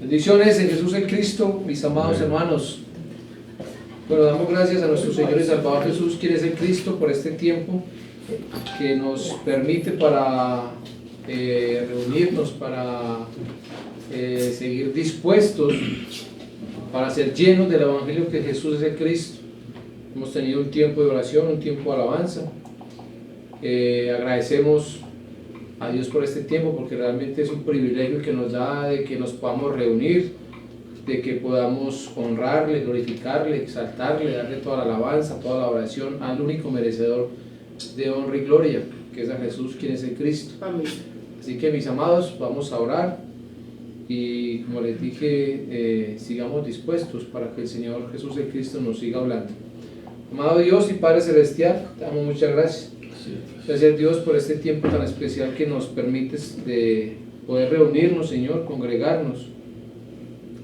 Bendiciones en Jesús el Cristo, mis amados hermanos. Bueno, damos gracias a nuestro Señor y Salvador Jesús, quien es el Cristo, por este tiempo que nos permite para reunirnos, para seguir dispuestos, para ser llenos del Evangelio que Jesús es el Cristo. Hemos tenido un tiempo de oración, un tiempo de alabanza. Agradecemos a Dios por este tiempo, porque realmente es un privilegio que nos da de que nos podamos reunir, de que podamos honrarle, glorificarle, exaltarle, darle toda la alabanza, toda la oración al único merecedor de honra y gloria, que es a Jesús, quien es el Cristo. Amén. Así que, mis amados, vamos a orar y, como les dije, sigamos dispuestos para que el Señor Jesús el Cristo nos siga hablando. Amado Dios y Padre Celestial, te damos muchas gracias. Gracias, Dios, por este tiempo tan especial que nos permites de poder reunirnos, Señor, congregarnos.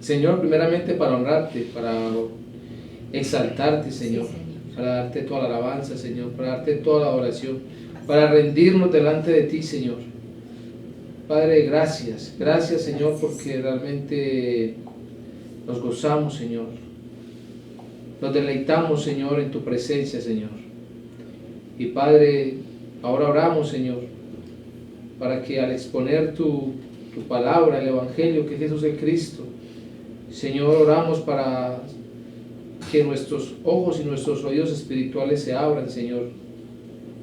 Señor, primeramente para honrarte, para exaltarte, Señor, para darte toda la alabanza, Señor, para darte toda la adoración, para rendirnos delante de ti, Señor. Padre, gracias, gracias, Señor, porque realmente nos gozamos, Señor. Nos deleitamos, Señor, en tu presencia, Señor. Y Padre, ahora oramos, Señor, para que al exponer tu palabra, el Evangelio, que es Jesús el Cristo, Señor, oramos para que nuestros ojos y nuestros oídos espirituales se abran, Señor,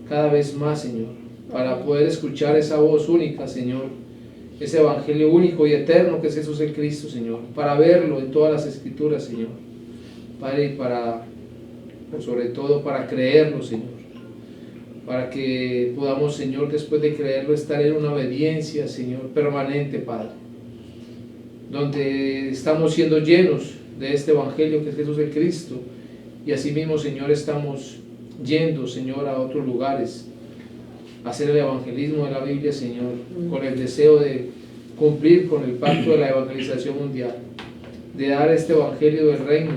cada vez más, Señor, para poder escuchar esa voz única, Señor, ese Evangelio único y eterno que es Jesús el Cristo, Señor, para verlo en todas las Escrituras, Señor, Padre, y para, sobre todo, para creerlo, Señor, para que podamos, Señor, después de creerlo, estar en una obediencia, Señor, permanente, Padre, donde estamos siendo llenos de este Evangelio que es Jesús el Cristo, y asimismo, Señor, estamos yendo, Señor, a otros lugares, a hacer el evangelismo de la Biblia, Señor, con el deseo de cumplir con el pacto de la evangelización mundial, de dar este Evangelio del reino,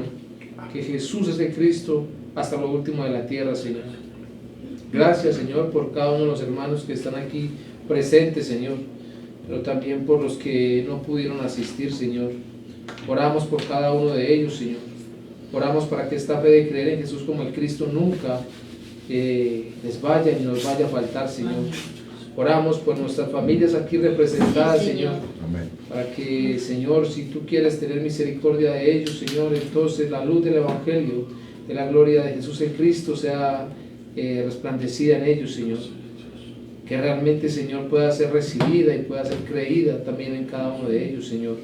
que Jesús es el Cristo, hasta lo último de la tierra, Señor. Gracias, Señor, por cada uno de los hermanos que están aquí presentes, Señor, pero también por los que no pudieron asistir, Señor. Oramos por cada uno de ellos, Señor. Oramos para que esta fe de creer en Jesús como el Cristo nunca les vaya ni nos vaya a faltar, Señor. Oramos por nuestras familias aquí representadas, Señor, para que, Señor, si tú quieres tener misericordia de ellos, Señor, entonces la luz del Evangelio, de la gloria de Jesús el Cristo, sea resplandecida en ellos, Señor, que realmente, Señor, pueda ser recibida y pueda ser creída también en cada uno de ellos, Señor.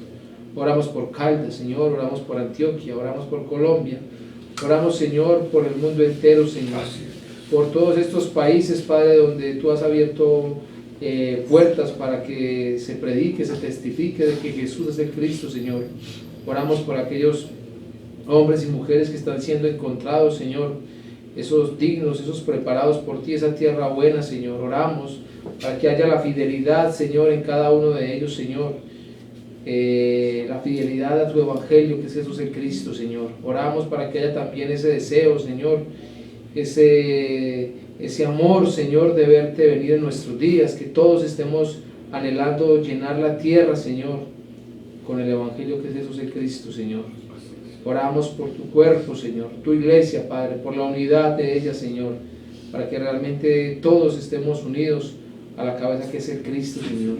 Oramos por Caldas, Señor, oramos por Antioquia, oramos por Colombia, oramos, Señor, por el mundo entero, Señor, por todos estos países, Padre, donde tú has abierto puertas para que se predique, se testifique de que Jesús es el Cristo, Señor. Oramos por aquellos hombres y mujeres que están siendo encontrados, Señor, esos dignos, esos preparados por ti, esa tierra buena, Señor. Oramos para que haya la fidelidad, Señor, en cada uno de ellos, Señor. La fidelidad a tu Evangelio, que es Jesús el Cristo, Señor. Oramos para que haya también ese deseo, Señor, ese amor, Señor, de verte venir en nuestros días, que todos estemos anhelando llenar la tierra, Señor, con el Evangelio que es Jesús el Cristo, Señor. Oramos por tu cuerpo, Señor, tu iglesia, Padre, por la unidad de ella, Señor, para que realmente todos estemos unidos a la cabeza que es el Cristo, Señor.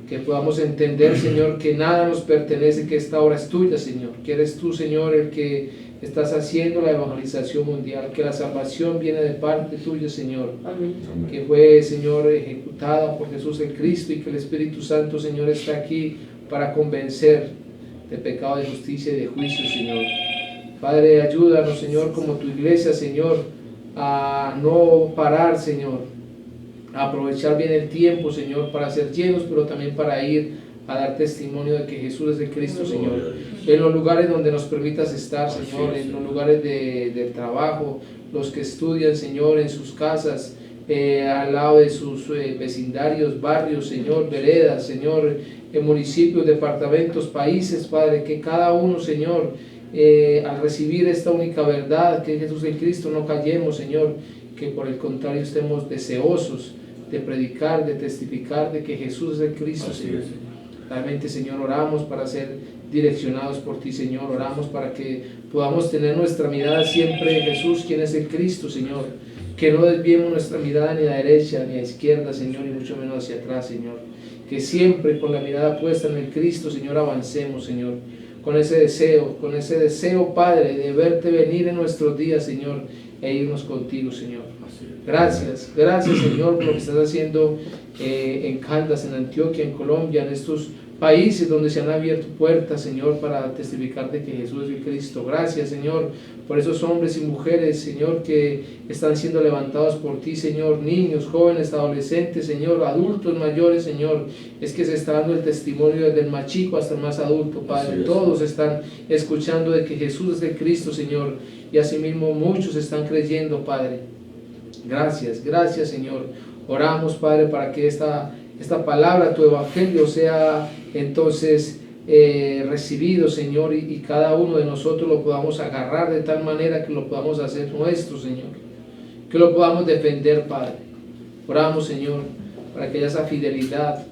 Que podamos entender, Señor, que nada nos pertenece, que esta obra es tuya, Señor, que eres tú, Señor, el que estás haciendo la evangelización mundial, que la salvación viene de parte tuya, Señor. Amén. Que fue, Señor, ejecutada por Jesús el Cristo, y que el Espíritu Santo, Señor, está aquí para convencer de pecado, de justicia y de juicio, Señor. Padre, ayúdanos, Señor, como tu iglesia, Señor, a no parar, Señor, a aprovechar bien el tiempo, Señor, para ser llenos, pero también para ir a dar testimonio de que Jesús es el Cristo, Señor. En los lugares donde nos permitas estar, Señor, en los lugares de trabajo, los que estudian, Señor, en sus casas, al lado de sus vecindarios, barrios, Señor, veredas, Señor, en municipios, departamentos, países, Padre, que cada uno, Señor, al recibir esta única verdad que es Jesús el Cristo, no callemos, Señor, que por el contrario estemos deseosos de predicar, de testificar de que Jesús es el Cristo, Señor. Realmente, Señor, oramos para ser direccionados por ti, Señor. Oramos para que podamos tener nuestra mirada siempre en Jesús, quien es el Cristo, Señor. Que no desviemos nuestra mirada ni a la derecha ni a la izquierda, Señor, y mucho menos hacia atrás, Señor. Que siempre con la mirada puesta en el Cristo, Señor, avancemos, Señor. Con ese deseo, Padre, de verte venir en nuestros días, Señor, e irnos contigo, Señor. Gracias, Señor, por lo que estás haciendo en Caldas, en Antioquia, en Colombia, en estos países donde se han abierto puertas, Señor, para testificar de que Jesús es el Cristo. Gracias, Señor, por esos hombres y mujeres, Señor, que están siendo levantados por ti, Señor, niños, jóvenes, adolescentes, Señor, adultos mayores, Señor. Es que se está dando el testimonio desde el más chico hasta el más adulto, Padre. Todos están escuchando de que Jesús es el Cristo, Señor, y asimismo muchos están creyendo, Padre. Gracias, Señor. Oramos, Padre, para que esta palabra, tu evangelio, sea entonces recibido, Señor, y cada uno de nosotros lo podamos agarrar de tal manera que lo podamos hacer nuestro, Señor, que lo podamos defender, Padre. Oramos, Señor, para que haya esa fidelidad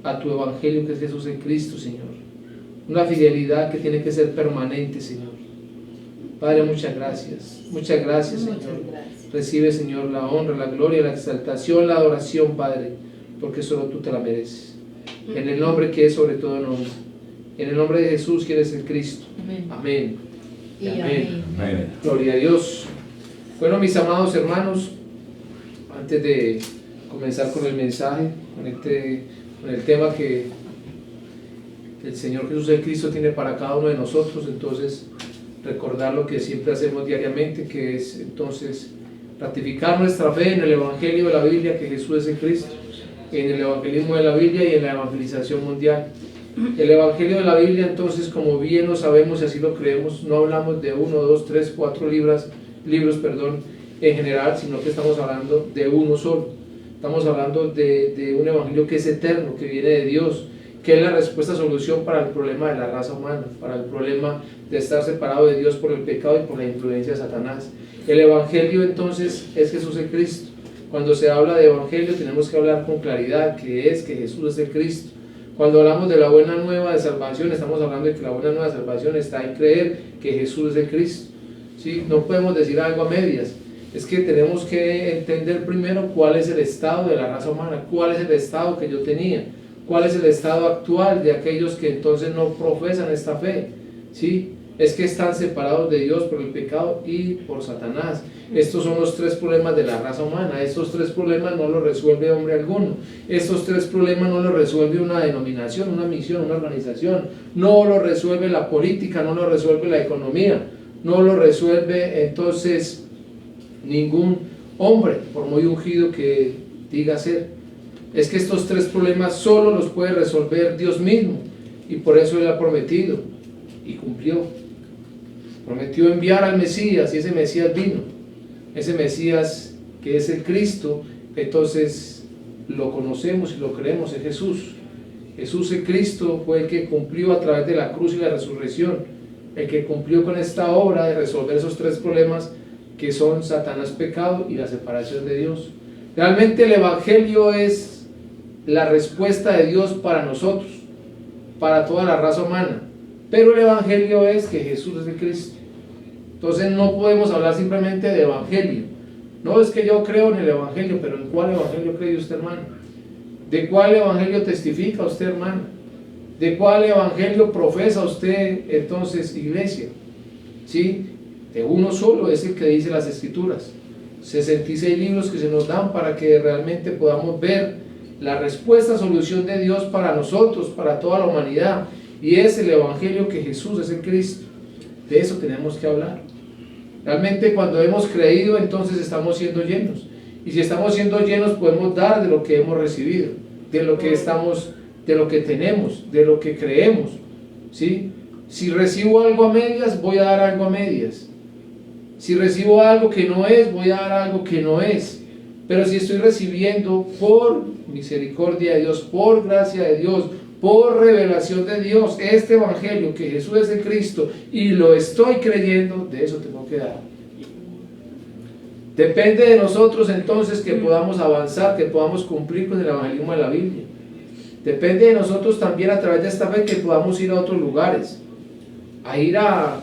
a tu evangelio, que es Jesús en Cristo, Señor, una fidelidad que tiene que ser permanente, Señor. Padre, muchas gracias, Señor. Recibe, Señor, la honra, la gloria, la exaltación, la adoración, Padre, porque solo tú te la mereces. En el nombre que es sobre todo nombre, en el nombre de Jesús, que eres el Cristo. Amén. Amén. Gloria a Dios. Bueno, mis amados hermanos, antes de comenzar con el mensaje, con el tema que el Señor Jesús el Cristo tiene para cada uno de nosotros, entonces recordar lo que siempre hacemos diariamente, que es entonces ratificar nuestra fe en el Evangelio de la Biblia, que Jesús es el Cristo, en el evangelismo de la Biblia y en la evangelización mundial. El Evangelio de la Biblia, entonces, como bien lo sabemos y así lo creemos, no hablamos de 1, 2, 3, 4 libros, en general, sino que estamos hablando de uno solo. Estamos hablando de un evangelio que es eterno, que viene de Dios, que es la respuesta, solución para el problema de la raza humana, para el problema de estar separado de Dios por el pecado y por la influencia de Satanás. El evangelio, entonces, es Jesús el Cristo. Cuando se habla de evangelio tenemos que hablar con claridad que Jesús es el Cristo. Cuando hablamos de la buena nueva de salvación, estamos hablando de que la buena nueva de salvación está en creer que Jesús es el Cristo. ¿Sí? No podemos decir algo a medias. Es que tenemos que entender primero cuál es el estado de la raza humana, cuál es el estado que yo tenía, cuál es el estado actual de aquellos que entonces no profesan esta fe. ¿Sí? Es que están separados de Dios por el pecado y por Satanás. Estos son los 3 problemas de la raza humana. Estos 3 problemas no los resuelve hombre alguno. Estos 3 problemas no los resuelve una denominación, una misión, una organización. No lo resuelve la política, no lo resuelve la economía. No lo resuelve entonces ningún hombre, por muy ungido que diga ser. Es que estos 3 problemas solo los puede resolver Dios mismo. Y por eso Él ha prometido y cumplió. Prometió enviar al Mesías y ese Mesías vino. Ese Mesías que es el Cristo, entonces lo conocemos y lo creemos en Jesús. Jesús el Cristo fue el que cumplió a través de la cruz y la resurrección, el que cumplió con esta obra de resolver esos 3 problemas que son Satanás, pecado y la separación de Dios. Realmente el Evangelio es la respuesta de Dios para nosotros, para toda la raza humana. Pero el Evangelio es que Jesús es el Cristo. Entonces no podemos hablar simplemente de Evangelio. No es que yo creo en el Evangelio, pero ¿en cuál Evangelio cree usted, hermano? ¿De cuál Evangelio testifica usted, hermano? ¿De cuál Evangelio profesa usted, entonces, iglesia? ¿Sí? De uno solo es el que dice las Escrituras. 66 libros que se nos dan para que realmente podamos ver la respuesta, solución de Dios para nosotros, para toda la humanidad. Y es el Evangelio que Jesús es el Cristo. De eso tenemos que hablar. Realmente cuando hemos creído, entonces estamos siendo llenos. Y si estamos siendo llenos, podemos dar de lo que hemos recibido, de lo que estamos, de lo que tenemos, de lo que creemos. ¿Sí? Si recibo algo a medias, voy a dar algo a medias. Si recibo algo que no es, voy a dar algo que no es. Pero si estoy recibiendo por misericordia de Dios, por gracia de Dios, por revelación de Dios, este Evangelio, que Jesús es el Cristo, y lo estoy creyendo, de eso tengo que dar. Depende de nosotros entonces que podamos avanzar, que podamos cumplir con el evangelismo de la Biblia. Depende de nosotros también a través de esta fe que podamos ir a otros lugares. A ir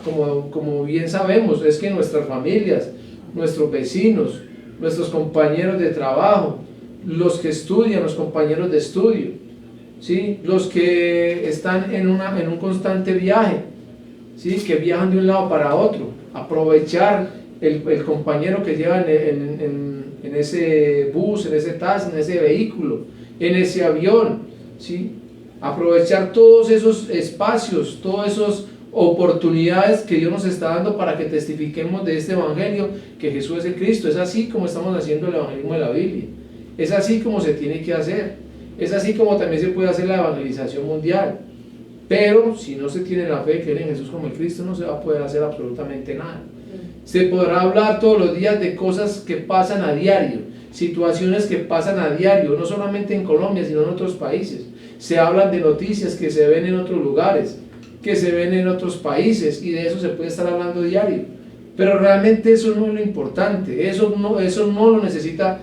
como bien sabemos, es que nuestras familias, nuestros vecinos, nuestros compañeros de trabajo, los que estudian, los compañeros de estudio, ¿sí? Los que están en un constante viaje, ¿sí? Que viajan de un lado para otro, aprovechar el compañero que lleva en ese bus, en ese taxi, en ese vehículo, en ese avión, ¿sí? Aprovechar todos esos espacios, todas esas oportunidades que Dios nos está dando para que testifiquemos de este evangelio, que Jesús es el Cristo. Es así como estamos haciendo el evangelismo de la Biblia, es así como se tiene que hacer, es así como también se puede hacer la evangelización mundial. Pero si no se tiene la fe de creer en Jesús como el Cristo, no se va a poder hacer absolutamente nada. Se podrá hablar todos los días de cosas que pasan a diario, situaciones que pasan a diario, no solamente en Colombia, sino en otros países. Se hablan de noticias que se ven en otros lugares, que se ven en otros países, y de eso se puede estar hablando diario. Pero realmente eso no es lo importante, eso no lo necesita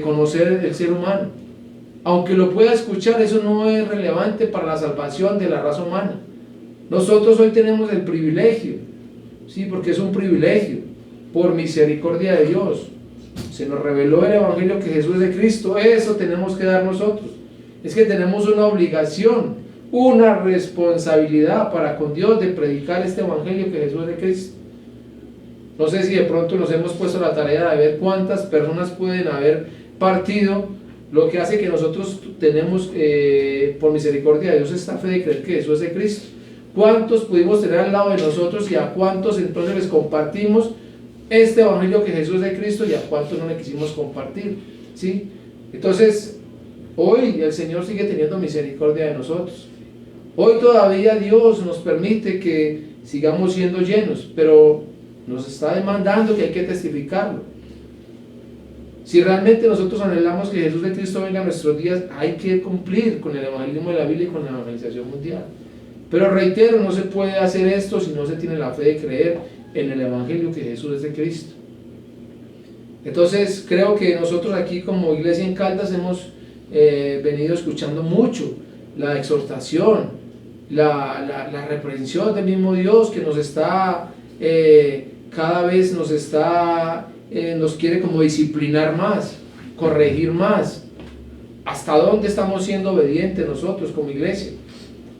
conocer el ser humano. Aunque lo pueda escuchar, eso no es relevante para la salvación de la raza humana. Nosotros hoy tenemos el privilegio, sí, porque es un privilegio, por misericordia de Dios. Se nos reveló el evangelio que Jesús es de Cristo. Eso tenemos que dar nosotros. Es que tenemos una obligación, una responsabilidad para con Dios de predicar este evangelio que Jesús es de Cristo. No sé si de pronto nos hemos puesto la tarea de ver cuántas personas pueden haber partido, lo que hace que nosotros tenemos por misericordia de Dios esta fe de creer que Jesús es de Cristo. ¿Cuántos pudimos tener al lado de nosotros y a cuántos entonces les compartimos este evangelio que Jesús es de Cristo y a cuántos no le quisimos compartir? ¿Sí? Entonces, hoy el Señor sigue teniendo misericordia de nosotros. Hoy todavía Dios nos permite que sigamos siendo llenos, pero nos está demandando que hay que testificarlo. Si realmente nosotros anhelamos que Jesús de Cristo venga a nuestros días, hay que cumplir con el evangelismo de la Biblia y con la evangelización mundial. Pero reitero, no se puede hacer esto si no se tiene la fe de creer en el evangelio que Jesús es de Cristo. Entonces creo que nosotros aquí como iglesia en Caldas hemos venido escuchando mucho la exhortación, la reprensión del mismo Dios que nos está cada vez nos quiere como disciplinar más, corregir más. ¿Hasta dónde estamos siendo obedientes nosotros como iglesia?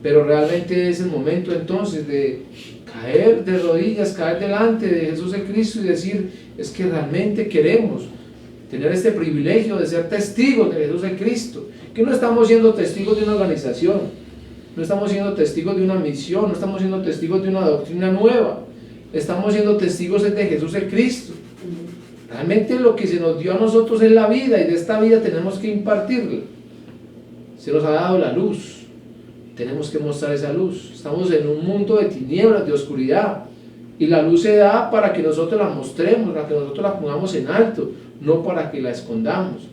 Pero realmente es el momento entonces de caer de rodillas, caer delante de Jesús el Cristo y decir, es que realmente queremos tener este privilegio de ser testigos de Jesús el Cristo, que no estamos siendo testigos de una organización, no estamos siendo testigos de una misión, no estamos siendo testigos de una doctrina nueva, estamos siendo testigos de Jesús el Cristo. Realmente lo que se nos dio a nosotros es la vida, y de esta vida tenemos que impartirla. Se nos ha dado la luz, tenemos que mostrar esa luz. Estamos en un mundo de tinieblas, de oscuridad, y la luz se da para que nosotros la mostremos, para que nosotros la pongamos en alto, no para que la escondamos.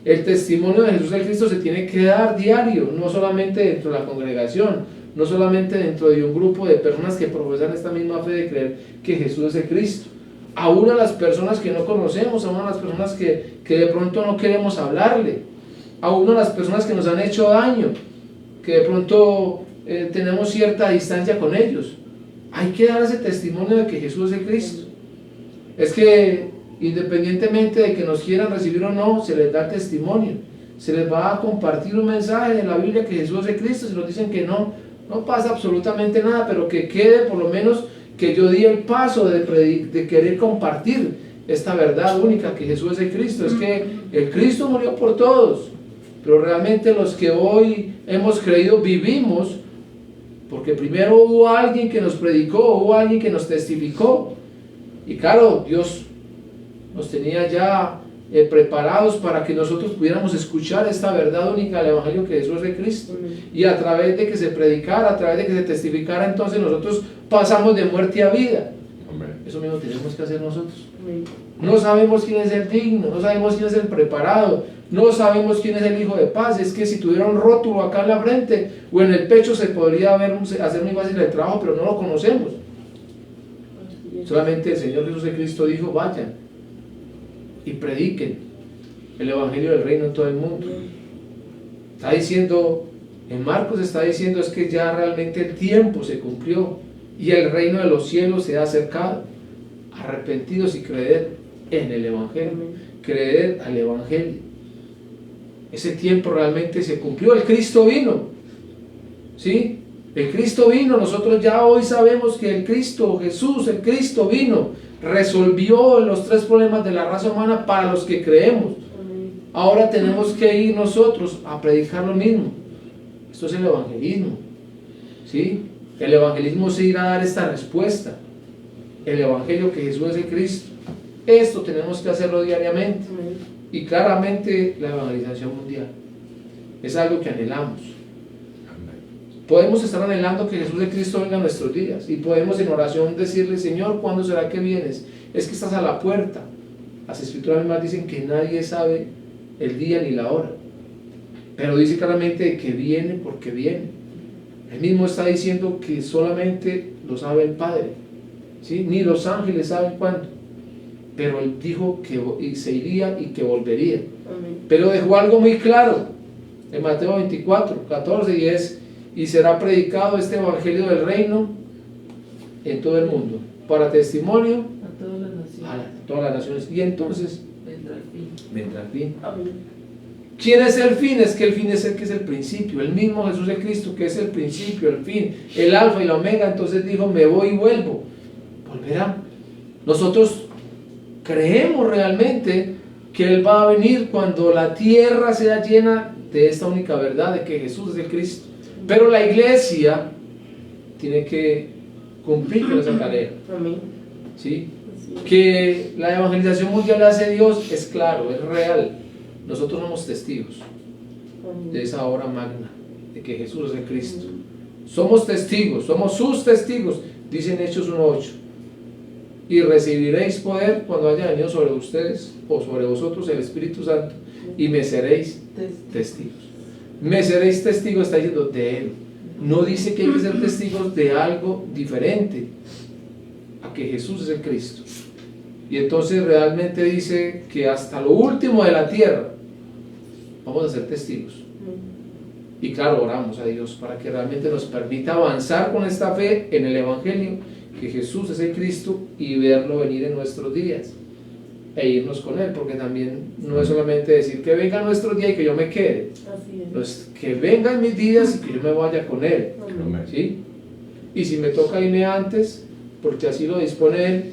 El testimonio de Jesús el Cristo se tiene que dar diario, no solamente dentro de la congregación, no solamente dentro de un grupo de personas que profesan esta misma fe de creer que Jesús es el Cristo. Aún a las personas que no conocemos, aún a las personas que de pronto no queremos hablarle, aún a las personas que nos han hecho daño, que de pronto tenemos cierta distancia con ellos, hay que dar ese testimonio de que Jesús es el Cristo. Es que independientemente de que nos quieran recibir o no, se les da testimonio, se les va a compartir un mensaje de la Biblia que Jesús es el Cristo. Si nos dicen que no pasa absolutamente nada, pero que quede por lo menos que yo di el paso de querer compartir esta verdad única que Jesús es el Cristo. Es que el Cristo murió por todos, pero realmente los que hoy hemos creído vivimos porque primero hubo alguien que nos predicó, hubo alguien que nos testificó, y claro, Dios nos tenía ya preparados para que nosotros pudiéramos escuchar esta verdad única del Evangelio que Jesús es de Cristo. Y a través de que se predicara, a través de que se testificara, entonces nosotros pasamos de muerte a vida. Eso mismo tenemos que hacer nosotros. No sabemos quién es el digno, no sabemos quién es el preparado, no sabemos quién es el hijo de paz. Es que si tuviera un rótulo acá en la frente o en el pecho se podría hacer muy fácil el trabajo, pero no lo conocemos. Solamente el Señor Jesús de Cristo dijo: vayan y prediquen el Evangelio del Reino en todo el mundo. Está diciendo En Marcos está diciendo es que ya realmente el tiempo se cumplió y el reino de los cielos se ha acercado. Arrepentidos y creer en el Evangelio, creer al Evangelio. Ese tiempo realmente se cumplió, el Cristo vino, ¿sí? El Cristo vino, nosotros ya hoy sabemos que el Cristo, Jesús, el Cristo vino, resolvió los 3 problemas de la raza humana para los que creemos. Ahora tenemos que ir nosotros a predicar lo mismo. Esto es el evangelismo, ¿sí? El evangelismo es ir a dar esta respuesta. El evangelio que Jesús es el Cristo. Esto tenemos que hacerlo diariamente. Y claramente la evangelización mundial es algo que anhelamos. Podemos estar anhelando que Jesús el Cristo venga a nuestros días y podemos en oración decirle: Señor, ¿cuándo será que vienes? Es que estás a la puerta. Las escrituras mismas dicen que nadie sabe el día ni la hora, pero dice claramente que viene porque viene. Él mismo está diciendo que solamente lo sabe el Padre, ¿sí? Ni los ángeles saben cuándo, pero Él dijo que se iría y que volvería. Amén. Pero dejó algo muy claro en Mateo 24, 14, y es: y será predicado este evangelio del reino en todo el mundo, para testimonio a todas las naciones. A todas las naciones. Y entonces vendrá el fin. Vendrá el fin. Amén. ¿Quién es el fin? Es que el fin es el que es el principio. El mismo Jesús de Cristo, que es el principio, el fin, el alfa y la omega. Entonces dijo: me voy y vuelvo. Volverá. Nosotros creemos realmente que Él va a venir cuando la tierra sea llena de esta única verdad, de que Jesús es el Cristo. Pero la iglesia tiene que cumplir con esa tarea. Amén. ¿Sí? Que la evangelización mundial la hace Dios es claro, es real. Nosotros somos testigos de esa obra magna, de que Jesús es el Cristo. Somos testigos, somos sus testigos, dice en Hechos 1:8. Y recibiréis poder cuando haya venido sobre ustedes o sobre vosotros el Espíritu Santo, y me seréis testigos. Me seréis testigos, está diciendo de Él. No dice que hay que ser testigos de algo diferente a que Jesús es el Cristo. Y entonces realmente dice que hasta lo último de la tierra vamos a ser testigos. Y claro, oramos a Dios para que realmente nos permita avanzar con esta fe en el Evangelio, que Jesús es el Cristo, y verlo venir en nuestros días e irnos con Él, porque también no es solamente decir que venga nuestro día y que yo me quede. Así es. No es que venga en mis días y que yo me vaya con Él. Amén. ¿Sí? Y si me toca irme antes, porque así lo dispone Él,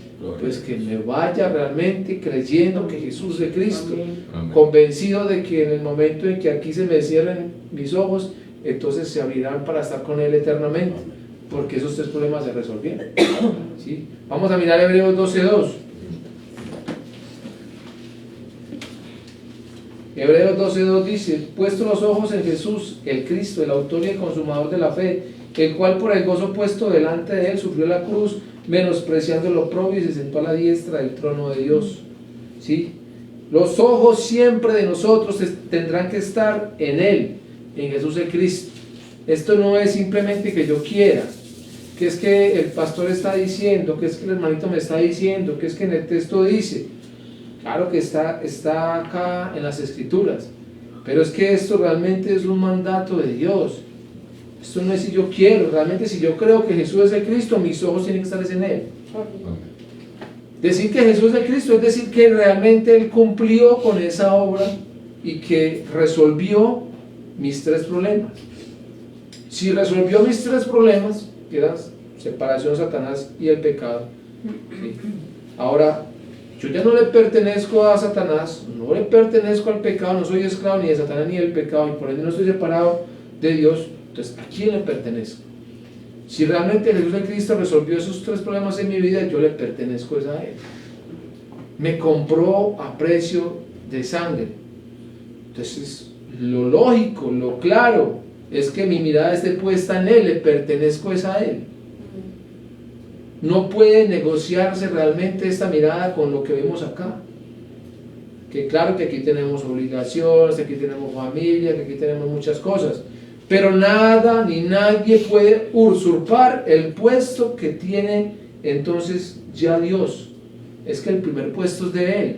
pues que me vaya realmente creyendo que Jesús es el Cristo. Amén. Convencido de que en el momento en que aquí se me cierren mis ojos, entonces se abrirán para estar con Él eternamente, porque esos 3 problemas se resolvieron. ¿Sí? Vamos a mirar Hebreos 12:2. Hebreos 12:2 dice: puesto los ojos en Jesús, el Cristo, el autor y el consumador de la fe, el cual por el gozo puesto delante de Él sufrió la cruz, menospreciando lo oprobio, y se sentó a la diestra del trono de Dios. ¿Sí? Los ojos siempre de nosotros tendrán que estar en Él, en Jesús el Cristo. Esto no es simplemente que yo quiera, que es que el pastor está diciendo, que es que el hermanito me está diciendo, que es que en el texto dice. Claro que está acá en las Escrituras, pero es que esto realmente es un mandato de Dios. Esto no es si yo quiero, realmente si yo creo que Jesús es el Cristo, mis ojos tienen que estar en Él. Decir que Jesús es el Cristo es decir que realmente Él cumplió con esa obra y que resolvió mis 3 problemas. Si resolvió mis 3 problemas, que eran separación, Satanás y el pecado, ¿sí? Ahora, yo ya no le pertenezco a Satanás, no le pertenezco al pecado, no soy esclavo ni de Satanás ni del pecado, y por ende no estoy separado de Dios. Entonces, ¿a quién le pertenezco? Si realmente Jesús el Cristo resolvió esos 3 problemas en mi vida, yo le pertenezco a Él. Me compró a precio de sangre. Entonces, lo lógico, lo claro, es que mi mirada esté puesta en Él, le pertenezco a Él. No puede negociarse realmente esta mirada con lo que vemos acá. Que claro que aquí tenemos obligaciones, que aquí tenemos familia, que aquí tenemos muchas cosas, pero nada ni nadie puede usurpar el puesto que tiene entonces ya Dios. Es que el primer puesto es de Él.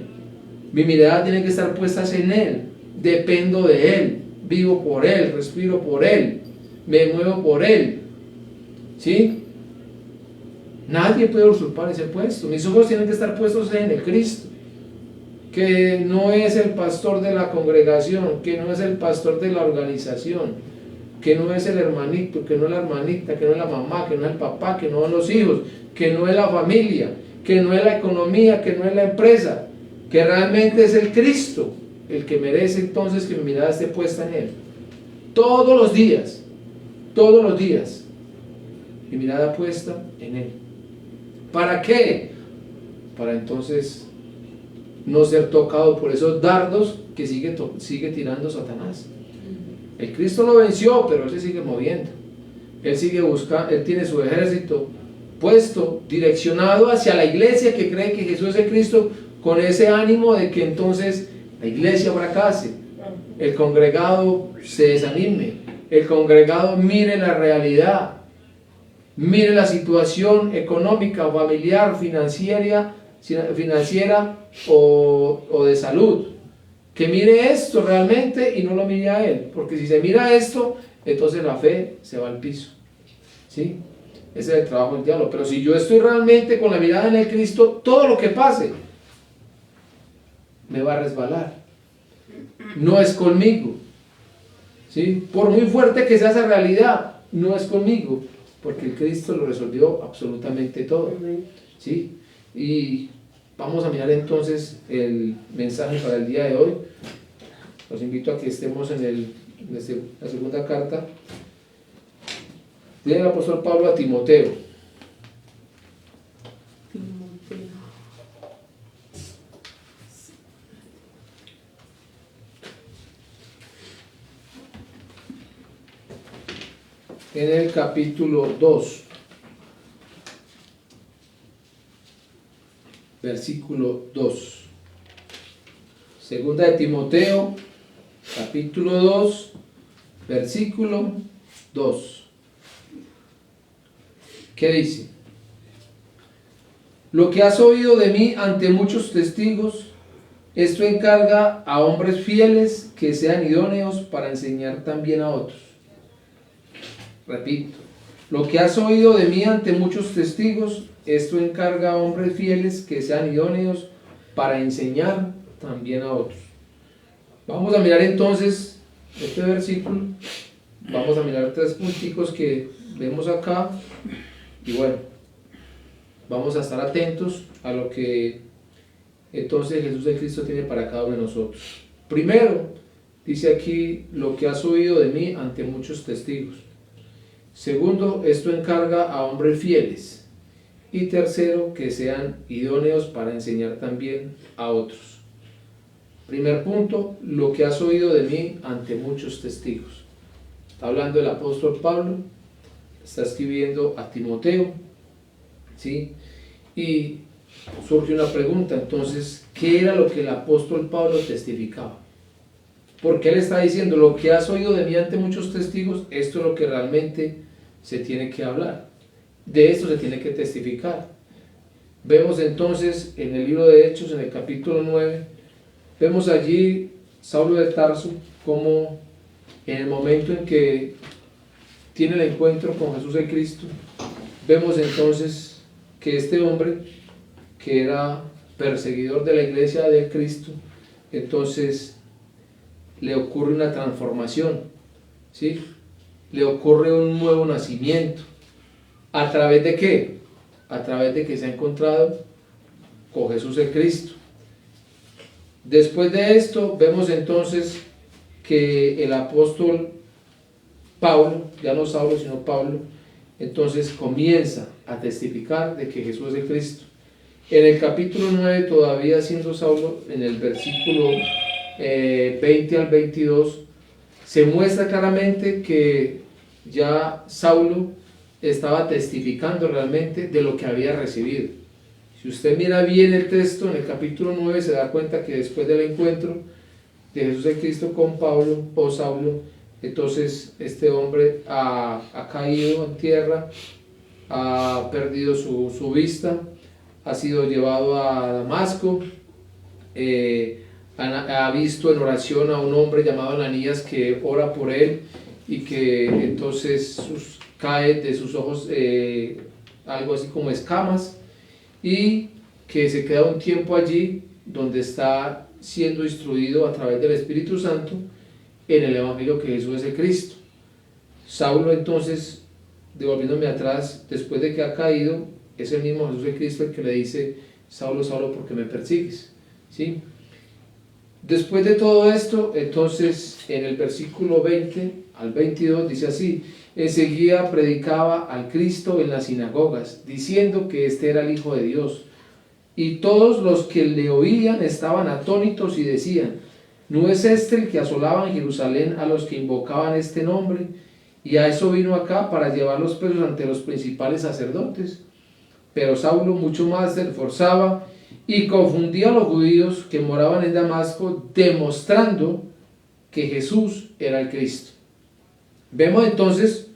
Mi mirada tiene que estar puesta en Él. Dependo de Él, vivo por Él, respiro por Él. me muevo por Él, ¿sí? Nadie puede usurpar ese puesto. Mis ojos tienen que estar puestos en el Cristo, que no es el pastor de la congregación, que no es el pastor de la organización, que no es el hermanito, que no es la hermanita, que no es la mamá, que no es el papá, que no son los hijos, que no es la familia, que no es la economía, que no es la empresa, que realmente es el Cristo el que merece entonces que mi mirada esté puesta en Él. Todos los días, mi mirada puesta en Él. ¿Para qué? Para entonces no ser tocado por esos dardos que sigue tirando Satanás. El Cristo lo venció, pero Él se sigue moviendo. Él sigue buscando, Él tiene su ejército puesto, direccionado hacia la iglesia que cree que Jesús es el Cristo, con ese ánimo de que entonces la iglesia fracase, el congregado se desanime, el congregado mire la realidad, mire la situación económica, familiar, financiera o de salud, que mire esto realmente y no lo mire a Él, porque si se mira esto, entonces la fe se va al piso, ¿sí? Ese es el trabajo del diablo. Pero si yo estoy realmente con la mirada en el Cristo, todo lo que pase me va a resbalar, no es conmigo, ¿sí? Por muy fuerte que sea esa realidad, no es conmigo, porque el Cristo lo resolvió absolutamente todo, ¿sí? Y vamos a mirar entonces el mensaje para el día de hoy. Los invito a que estemos en la segunda carta del apóstol Pablo a Timoteo. En el capítulo 2, versículo 2. Segunda de Timoteo, capítulo 2, versículo 2. ¿Qué dice? Lo que has oído de mí ante muchos testigos, esto encarga a hombres fieles que sean idóneos para enseñar también a otros. Repito, lo que has oído de mí ante muchos testigos, esto encarga a hombres fieles que sean idóneos para enseñar también a otros. Vamos a mirar entonces este versículo, vamos a mirar 3 punticos que vemos acá, y bueno, vamos a estar atentos a lo que entonces Jesús de Cristo tiene para cada uno de nosotros. Primero, dice aquí, lo que has oído de mí ante muchos testigos. Segundo, esto encarga a hombres fieles. Y tercero, que sean idóneos para enseñar también a otros. Primer punto, lo que has oído de mí ante muchos testigos. Está hablando el apóstol Pablo, está escribiendo a Timoteo, ¿sí? Y surge una pregunta, entonces, ¿qué era lo que el apóstol Pablo testificaba? Porque él está diciendo, lo que has oído de mí ante muchos testigos, esto es lo que realmente se tiene que hablar, de esto se tiene que testificar. Vemos entonces en el libro de Hechos, en el capítulo 9, vemos allí Saulo de Tarso, como en el momento en que tiene el encuentro con Jesús el Cristo, vemos entonces que este hombre, que era perseguidor de la iglesia de Cristo, entonces le ocurre una transformación, ¿sí? Le ocurre un nuevo nacimiento. ¿A través de qué? A través de que se ha encontrado con Jesús el Cristo. Después de esto, vemos entonces que el apóstol Pablo, ya no Saulo sino Pablo, entonces comienza a testificar de que Jesús es el Cristo. En el capítulo 9, todavía siendo Saulo, en el versículo 20 al 22, se muestra claramente que ya Saulo estaba testificando realmente de lo que había recibido. Si usted mira bien el texto, en el capítulo 9 se da cuenta que después del encuentro de Jesús el Cristo con Pablo o Saulo, entonces este hombre ha caído en tierra, ha perdido su vista, ha sido llevado a Damasco, ha visto en oración a un hombre llamado Ananías que ora por él y que entonces cae de sus ojos algo así como escamas, y que se queda un tiempo allí donde está siendo instruido a través del Espíritu Santo en el Evangelio que Jesús es el Cristo. Saulo entonces, devolviéndome atrás, después de que ha caído, es el mismo Jesús el Cristo el que le dice: Saulo, Saulo, ¿por qué me persigues? ¿Sí? Después de todo esto, entonces en el versículo 20 al 22 dice así: enseguida predicaba al Cristo en las sinagogas, diciendo que este era el Hijo de Dios. Y todos los que le oían estaban atónitos y decían: ¿no es este el que asolaba en Jerusalén a los que invocaban este nombre? Y a eso vino acá, para llevar los presos ante los principales sacerdotes. Pero Saulo mucho más se esforzaba y confundía a los judíos que moraban en Damasco, demostrando que Jesús era el Cristo. Vemos entonces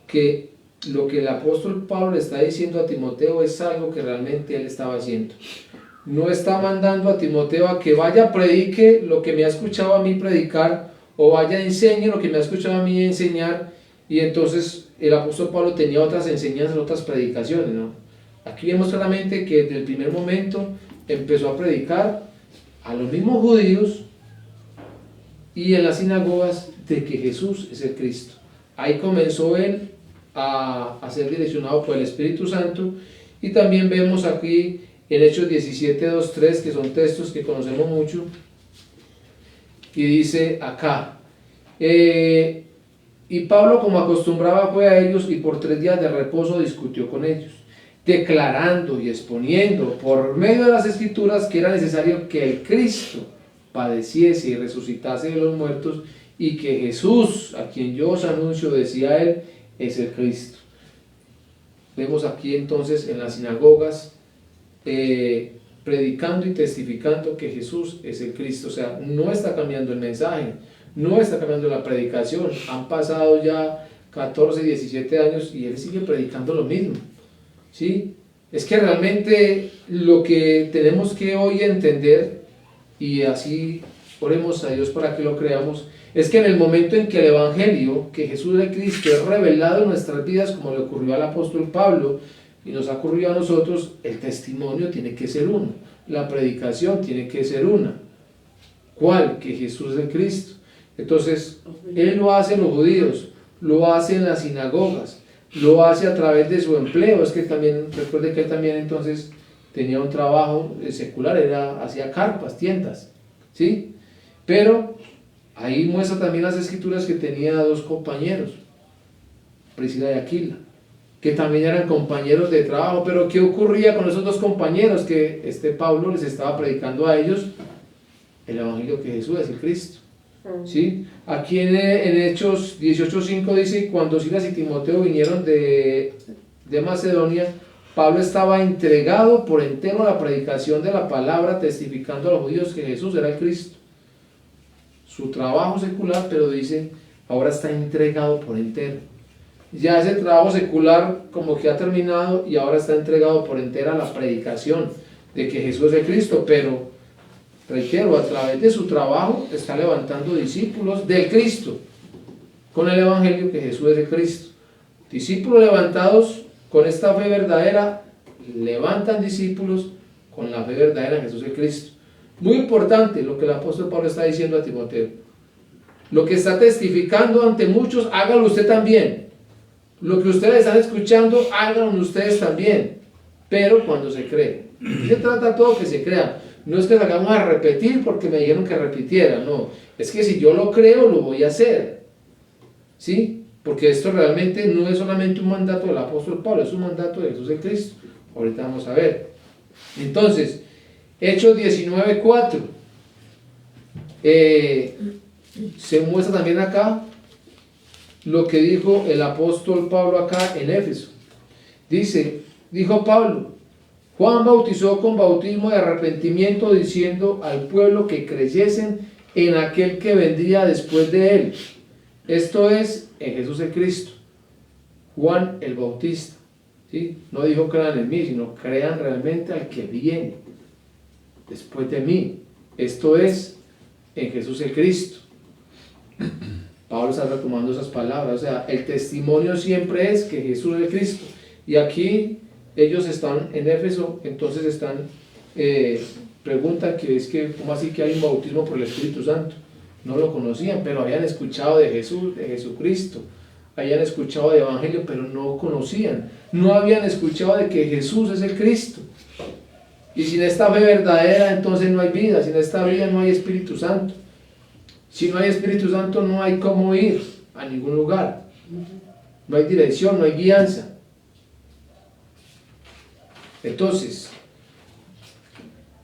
que lo que el apóstol Pablo le está diciendo a Timoteo es algo que realmente él estaba haciendo. No está mandando a Timoteo a que vaya, predique lo que me ha escuchado a mí predicar, o vaya, enseñe lo que me ha escuchado a mí enseñar, y entonces el apóstol Pablo tenía otras enseñanzas, otras predicaciones, ¿no? Aquí vemos claramente que desde el primer momento empezó a predicar a los mismos judíos y en las sinagogas de que Jesús es el Cristo. Ahí comenzó él a ser direccionado por el Espíritu Santo, y también vemos aquí en Hechos 17, 2, 3, que son textos que conocemos mucho, y dice acá: y Pablo, como acostumbraba, fue a ellos, y por 3 días de reposo discutió con ellos, declarando y exponiendo por medio de las Escrituras que era necesario que el Cristo padeciese y resucitase de los muertos, y que Jesús, a quien yo os anuncio, decía él, es el Cristo. Vemos aquí entonces en las sinagogas predicando y testificando que Jesús es el Cristo. O sea, no está cambiando el mensaje, no está cambiando la predicación. Han pasado ya 14, 17 años y él sigue predicando lo mismo, ¿sí? Es que realmente lo que tenemos que hoy entender, y así oremos a Dios para que lo creamos, es que en el momento en que el Evangelio, que Jesús es el Cristo, es revelado en nuestras vidas, como le ocurrió al apóstol Pablo y nos ha ocurrido a nosotros, el testimonio tiene que ser uno, la predicación tiene que ser una. ¿Cuál? Que Jesús es el Cristo. Entonces, él lo hace en los judíos, lo hace en las sinagogas, lo hace a través de su empleo. Es que también, recuerde que él también entonces tenía un trabajo secular, hacía carpas, tiendas, ¿sí? Pero ahí muestra también las Escrituras que tenía 2 compañeros, Priscila y Aquila, que también eran compañeros de trabajo. Pero ¿qué ocurría con esos 2 compañeros? Que Pablo les estaba predicando a ellos el Evangelio que Jesús es el Cristo, ¿sí? Aquí en Hechos 18:5 dice: cuando Silas y Timoteo vinieron de Macedonia, Pablo estaba entregado por entero a la predicación de la palabra, testificando a los judíos que Jesús era el Cristo. Su trabajo secular, pero dice, ahora está entregado por entero. Ya ese trabajo secular como que ha terminado, y ahora está entregado por entera a la predicación de que Jesús es el Cristo. Pero reitero, a través de su trabajo está levantando discípulos del Cristo con el Evangelio que Jesús es el Cristo. Discípulos levantados con esta fe verdadera levantan discípulos con la fe verdadera en Jesús el Cristo. Muy importante lo que el apóstol Pablo está diciendo a Timoteo: lo que está testificando ante muchos, hágalo usted también. Lo que ustedes están escuchando, háganlo ustedes también, pero cuando se cree. Se trata todo que se crea. No es que salgamos a repetir porque me dijeron que repitiera, no. Es que si yo lo creo, lo voy a hacer, ¿sí? Porque esto realmente no es solamente un mandato del apóstol Pablo, es un mandato de Jesús el Cristo. Ahorita vamos a ver. Entonces, Hechos 19:4 se muestra también acá lo que dijo el apóstol Pablo acá en Éfeso. Dijo Pablo: Juan bautizó con bautismo de arrepentimiento, diciendo al pueblo que creyesen en aquel que vendría después de él, esto es, en Jesús el Cristo. Juan el Bautista, ¿sí? No dijo crean en mí, sino crean realmente al que viene después de mí, esto es, en Jesús el Cristo. Pablo está retomando esas palabras. O sea, el testimonio siempre es que Jesús es el Cristo. Y aquí ellos están en Éfeso, entonces están, preguntan que es que, ¿cómo así que hay un bautismo por el Espíritu Santo? No lo conocían, pero habían escuchado de Jesús, de Jesucristo. Habían escuchado de Evangelio, pero no conocían. No habían escuchado de que Jesús es el Cristo. Y sin esta fe verdadera, entonces no hay vida. Sin esta vida no hay Espíritu Santo. Si no hay Espíritu Santo, no hay cómo ir a ningún lugar. No hay dirección, no hay guianza. Entonces,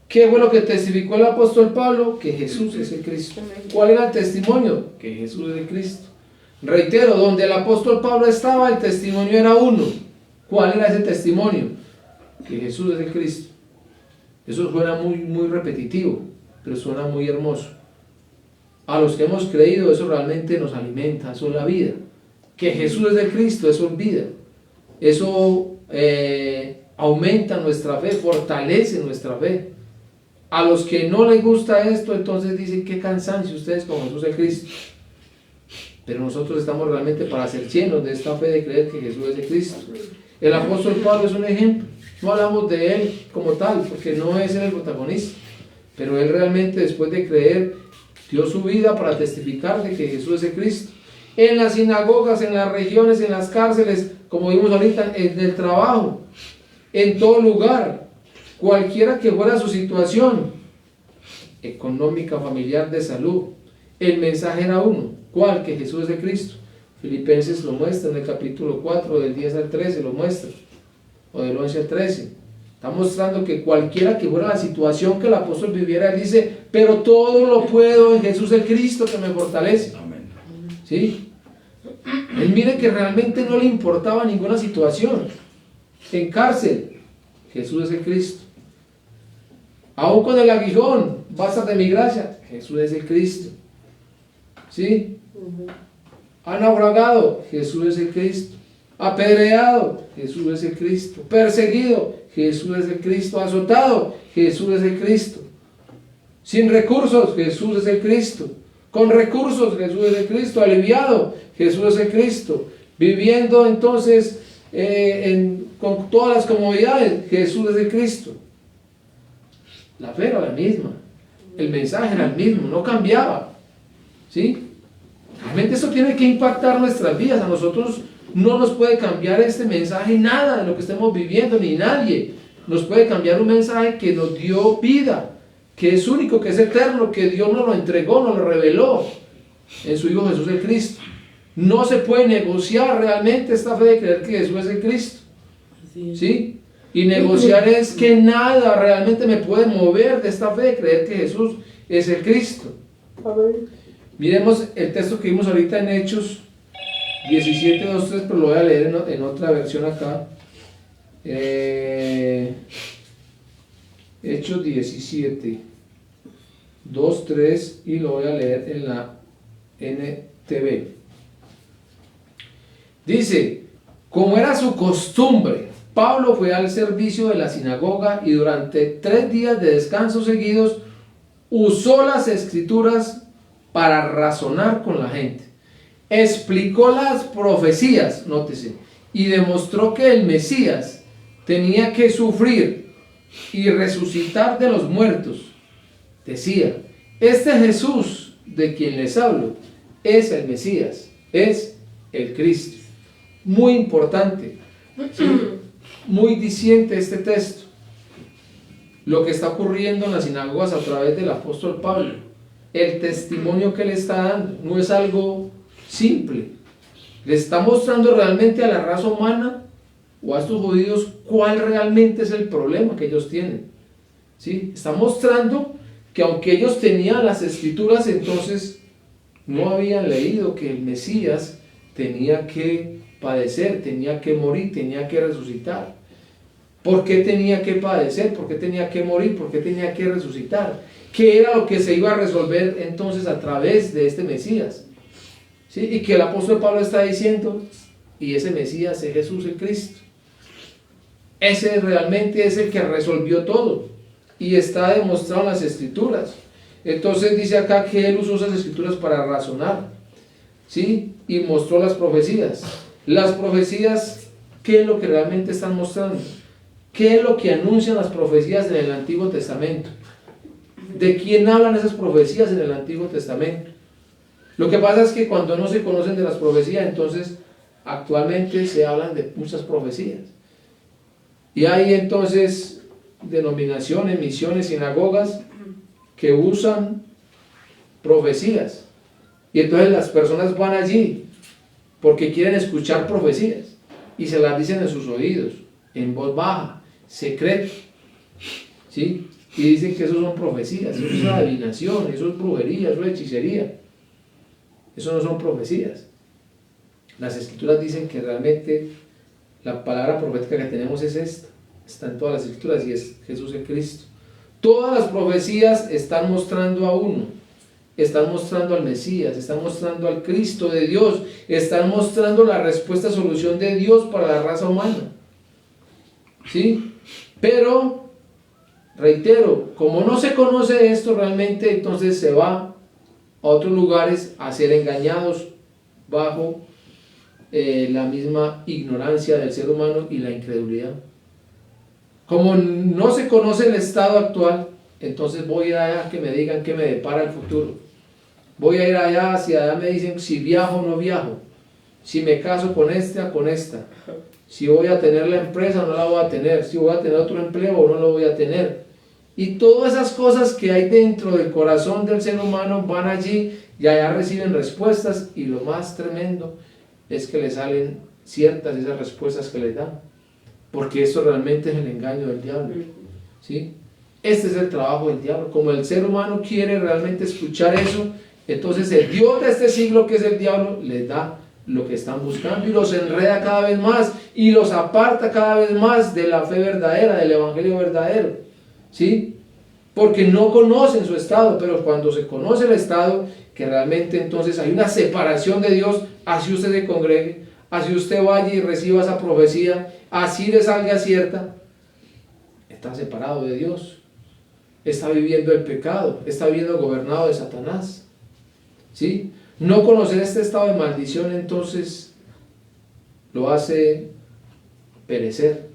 ¿qué fue lo que testificó el apóstol Pablo? Que Jesús es el Cristo. ¿Cuál era el testimonio? Que Jesús es el Cristo. Reitero, donde el apóstol Pablo estaba, el testimonio era uno. ¿Cuál era ese testimonio? Que Jesús es el Cristo. Eso suena muy repetitivo, pero suena muy hermoso. A los que hemos creído, eso realmente nos alimenta, eso es la vida. Que Jesús es el Cristo, eso es vida. Eso aumenta nuestra fe, fortalece nuestra fe. A los que no les gusta esto, entonces dicen, qué cansancio ustedes con Jesús el Cristo. Pero nosotros estamos realmente para ser llenos de esta fe de creer que Jesús es el Cristo. El apóstol Pablo es un ejemplo. No hablamos de él como tal, porque no es él el protagonista. Pero él realmente, después de creer, dio su vida para testificar de que Jesús es el Cristo. En las sinagogas, en las regiones, en las cárceles, como vimos ahorita, en el trabajo, en todo lugar, cualquiera que fuera su situación, económica, familiar, de salud, el mensaje era uno. ¿Cuál? Que Jesús es el Cristo. Filipenses lo muestra en el capítulo 4, del 10 al 13 lo muestra, o del 11 al 13. Está mostrando que cualquiera que fuera la situación que el apóstol viviera, él dice, pero todo lo puedo en Jesús el Cristo que me fortalece. Amén. ¿Sí? Él mire que realmente no le importaba ninguna situación. En cárcel, Jesús es el Cristo. Aún con el aguijón, bástate mi gracia, Jesús es el Cristo. ¿Sí? Han naufragado, Jesús es el Cristo. Apedreado, Jesús es el Cristo. Perseguido, Jesús es el Cristo. Azotado, Jesús es el Cristo. Sin recursos, Jesús es el Cristo. Con recursos, Jesús es el Cristo. Aliviado, Jesús es el Cristo. Viviendo entonces con todas las comodidades, Jesús es el Cristo. La fe era la misma. El mensaje era el mismo, no cambiaba. ¿Sí? Realmente esto tiene que impactar nuestras vidas. A nosotros no nos puede cambiar este mensaje nada de lo que estemos viviendo, ni nadie. Nos puede cambiar un mensaje que nos dio vida, que es único, que es eterno, que Dios nos lo entregó, nos lo reveló en su Hijo Jesús el Cristo. No se puede negociar realmente esta fe de creer que Jesús es el Cristo. ¿Sí? Y negociar es que nada realmente me puede mover de esta fe de creer que Jesús es el Cristo. Miremos el texto que vimos ahorita en Hechos 17, 2, 3, pero lo voy a leer en otra versión acá. Hechos 17, 2, 3, y lo voy a leer en la NTV. Dice, como era su costumbre, Pablo fue al servicio de la sinagoga y durante 3 días de descanso seguidos usó las escrituras para razonar con la gente. Explicó las profecías, nótese, y demostró que el Mesías tenía que sufrir y resucitar de los muertos. Decía, este Jesús de quien les hablo es el Mesías, es el Cristo. Muy importante, ¿sí? Muy diciente este texto. Lo que está ocurriendo en las sinagogas a través del apóstol Pablo, el testimonio que le está dando, no es algo simple. Le está mostrando realmente a la raza humana o a estos judíos cuál realmente es el problema que ellos tienen. ¿Sí? Está mostrando que aunque ellos tenían las escrituras, entonces no habían leído que el Mesías tenía que padecer, tenía que morir, tenía que resucitar. ¿Por qué tenía que padecer? ¿Por qué tenía que morir? ¿Por qué tenía que resucitar? ¿Qué era lo que se iba a resolver entonces a través de este Mesías? ¿Sí? Y que el apóstol Pablo está diciendo, y ese Mesías es Jesús el Cristo. Ese realmente es el que resolvió todo y está demostrado en las escrituras. Entonces dice acá que él usó esas escrituras para razonar. ¿sí? Y mostró las profecías. Las profecías, ¿qué es lo que realmente están mostrando? ¿Qué es lo que anuncian las profecías en el Antiguo Testamento? ¿De quién hablan esas profecías en el Antiguo Testamento? Lo que pasa es que cuando no se conocen de las profecías, entonces actualmente se hablan de muchas profecías. Y hay entonces denominaciones, misiones, sinagogas que usan profecías. Y entonces las personas van allí porque quieren escuchar profecías y se las dicen en sus oídos, en voz baja, secreto, ¿sí? Y dicen que eso son profecías, eso es adivinación, eso es brujería, eso es hechicería. Eso no son profecías. Las escrituras dicen que realmente la palabra profética que tenemos es esta. Está en todas las escrituras y es Jesús el Cristo. Todas las profecías están mostrando a uno. Están mostrando al Mesías, están mostrando al Cristo de Dios, están mostrando la respuesta, solución de Dios para la raza humana. ¿Sí? Pero, reitero, como no se conoce esto realmente, entonces se va a otros lugares a ser engañados bajo la misma ignorancia del ser humano y la incredulidad. Como no se conoce el estado actual, entonces voy a ir allá a que me digan qué me depara el futuro. Voy a ir allá, hacia allá me dicen si viajo o no viajo, si me caso con esta o con esta, si voy a tener la empresa o no la voy a tener, si voy a tener otro empleo o no lo voy a tener. Y todas esas cosas que hay dentro del corazón del ser humano van allí y allá reciben respuestas, y lo más tremendo es que le salen ciertas esas respuestas que le dan, porque eso realmente es el engaño del diablo, ¿sí? Este es el trabajo del diablo. Como el ser humano quiere realmente escuchar eso, entonces el Dios de este siglo, que es el diablo, les da lo que están buscando y los enreda cada vez más y los aparta cada vez más de la fe verdadera, del evangelio verdadero, ¿sí? Porque no conocen su estado. Pero cuando se conoce el estado, que realmente entonces hay una separación de Dios, así usted se congregue, así usted vaya y reciba esa profecía, así le salga cierta, está separado de Dios, está viviendo el pecado, está viviendo gobernado de Satanás, ¿sí? No conocer este estado de maldición entonces lo hace perecer.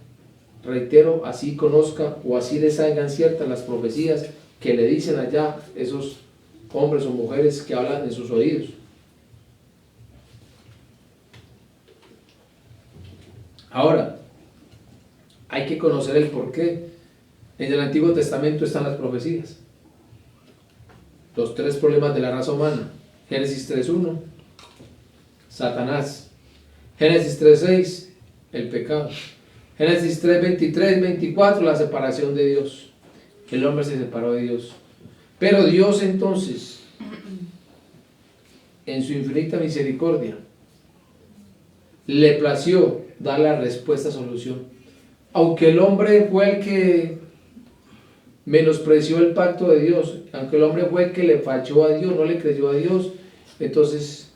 Reitero, así conozca o así le salgan ciertas las profecías que le dicen allá esos hombres o mujeres que hablan en sus oídos. Ahora, hay que conocer el porqué. En el Antiguo Testamento están las profecías. Los tres problemas de la raza humana. Génesis 3.1, Satanás. Génesis 3.6, el pecado. Génesis 3.23, 24, la separación de Dios. El hombre se separó de Dios. Pero Dios entonces, en su infinita misericordia, le plació dar la respuesta, solución. Aunque el hombre fue el que menospreció el pacto de Dios, aunque el hombre fue el que le falló a Dios, no le creyó a Dios, entonces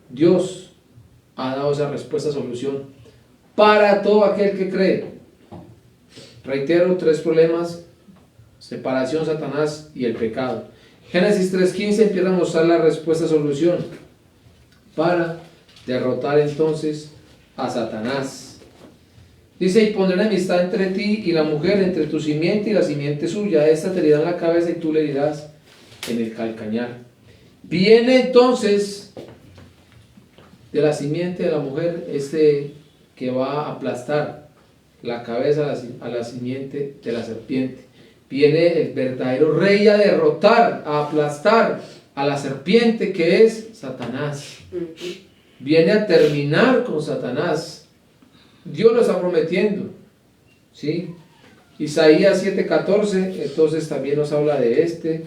Dios ha dado esa respuesta, solución para todo aquel que cree. Reitero, tres problemas: separación, Satanás y el pecado. Génesis 3.15 empieza a mostrar la respuesta, solución para derrotar entonces a Satanás. Dice: y pondré enemistad entre ti y la mujer, entre tu simiente y la simiente suya. Esta te herirá en la cabeza y tú le herirás en el calcañar. Viene entonces de la simiente de la mujer que va a aplastar la cabeza a la simiente de la serpiente. Viene el verdadero rey a derrotar, a aplastar a la serpiente, que es Satanás. Viene a terminar con Satanás. Dios lo está prometiendo, ¿sí? Isaías 7:14 entonces también nos habla de este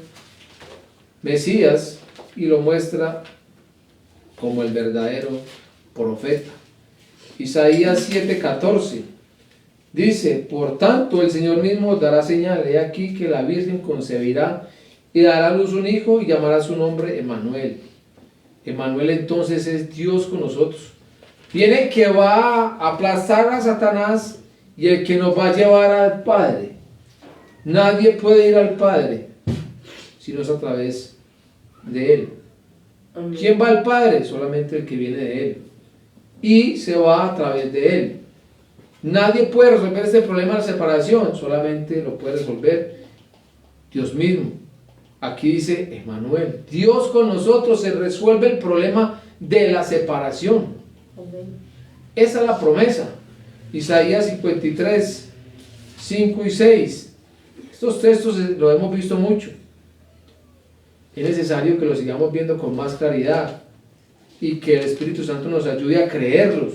Mesías y lo muestra como el verdadero profeta. Isaías 7:14 dice: por tanto el Señor mismo dará señal, he aquí que la Virgen concebirá y dará a luz un hijo y llamará su nombre Emmanuel. Emmanuel entonces es Dios con nosotros. Viene que va a aplastar a Satanás y el que nos va a llevar al Padre. Nadie puede ir al Padre si no es a través de él. Amén. ¿Quién va al Padre? Solamente el que viene de Él. Y se va a través de Él. Nadie puede resolver este problema de la separación, solamente lo puede resolver Dios mismo. Aquí dice Emmanuel, Dios con nosotros. Se resuelve el problema de la separación. Amén. Esa es la promesa. Isaías 53, 5 y 6. Estos textos los hemos visto mucho. Es necesario que los sigamos viendo con más claridad y que el Espíritu Santo nos ayude a creerlos.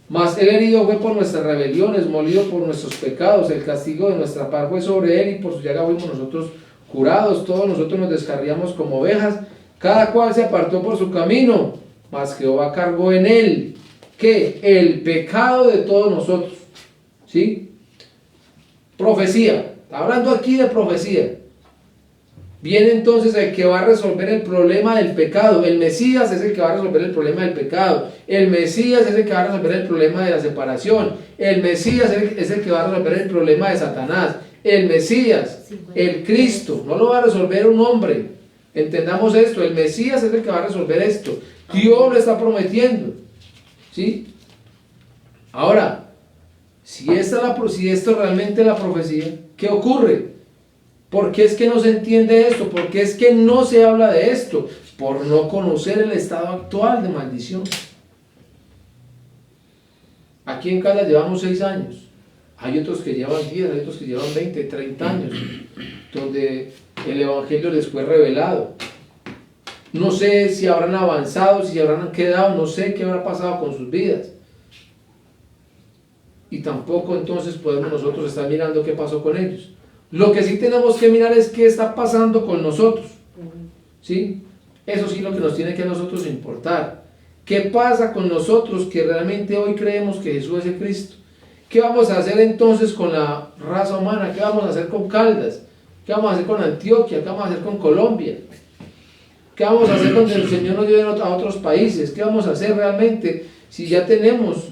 Mas Él herido fue por nuestras rebeliones, molido por nuestros pecados. El castigo de nuestra paz fue sobre Él, y por su llaga fuimos nosotros curados. Todos nosotros nos descarriamos como ovejas, cada cual se apartó por su camino, mas Jehová cargó en Él, ¿qué? El pecado de todos nosotros. ¿Sí? Profecía. Está hablando aquí de profecía. Viene entonces el que va a resolver el problema del pecado. El Mesías es el que va a resolver el problema del pecado. El Mesías es el que va a resolver el problema de la separación. El Mesías es el que va a resolver el problema de Satanás. El Mesías, el Cristo, no lo va a resolver un hombre. Entendamos esto, el Mesías es el que va a resolver esto. Dios lo está prometiendo. ¿Sí? Ahora, si esto realmente es la profecía, ¿qué ocurre? ¿Por qué es que no se entiende esto? ¿Por qué es que no se habla de esto? Por no conocer el estado actual de maldición. Aquí en Cala llevamos 6 años. Hay otros que llevan 10, hay otros que llevan 20, 30 años, donde el Evangelio les fue revelado. No sé si habrán avanzado, si habrán quedado, no sé qué habrá pasado con sus vidas. Y tampoco entonces podemos nosotros estar mirando qué pasó con ellos. Lo que sí tenemos que mirar es qué está pasando con nosotros. ¿Sí? Eso sí, lo que nos tiene que a nosotros importar. ¿Qué pasa con nosotros que realmente hoy creemos que Jesús es el Cristo? ¿Qué vamos a hacer entonces con la raza humana? ¿Qué vamos a hacer con Caldas? ¿Qué vamos a hacer con Antioquia? ¿Qué vamos a hacer con Colombia? ¿Qué vamos a hacer cuando el Señor nos lleve a otros países? ¿Qué vamos a hacer realmente si ya tenemos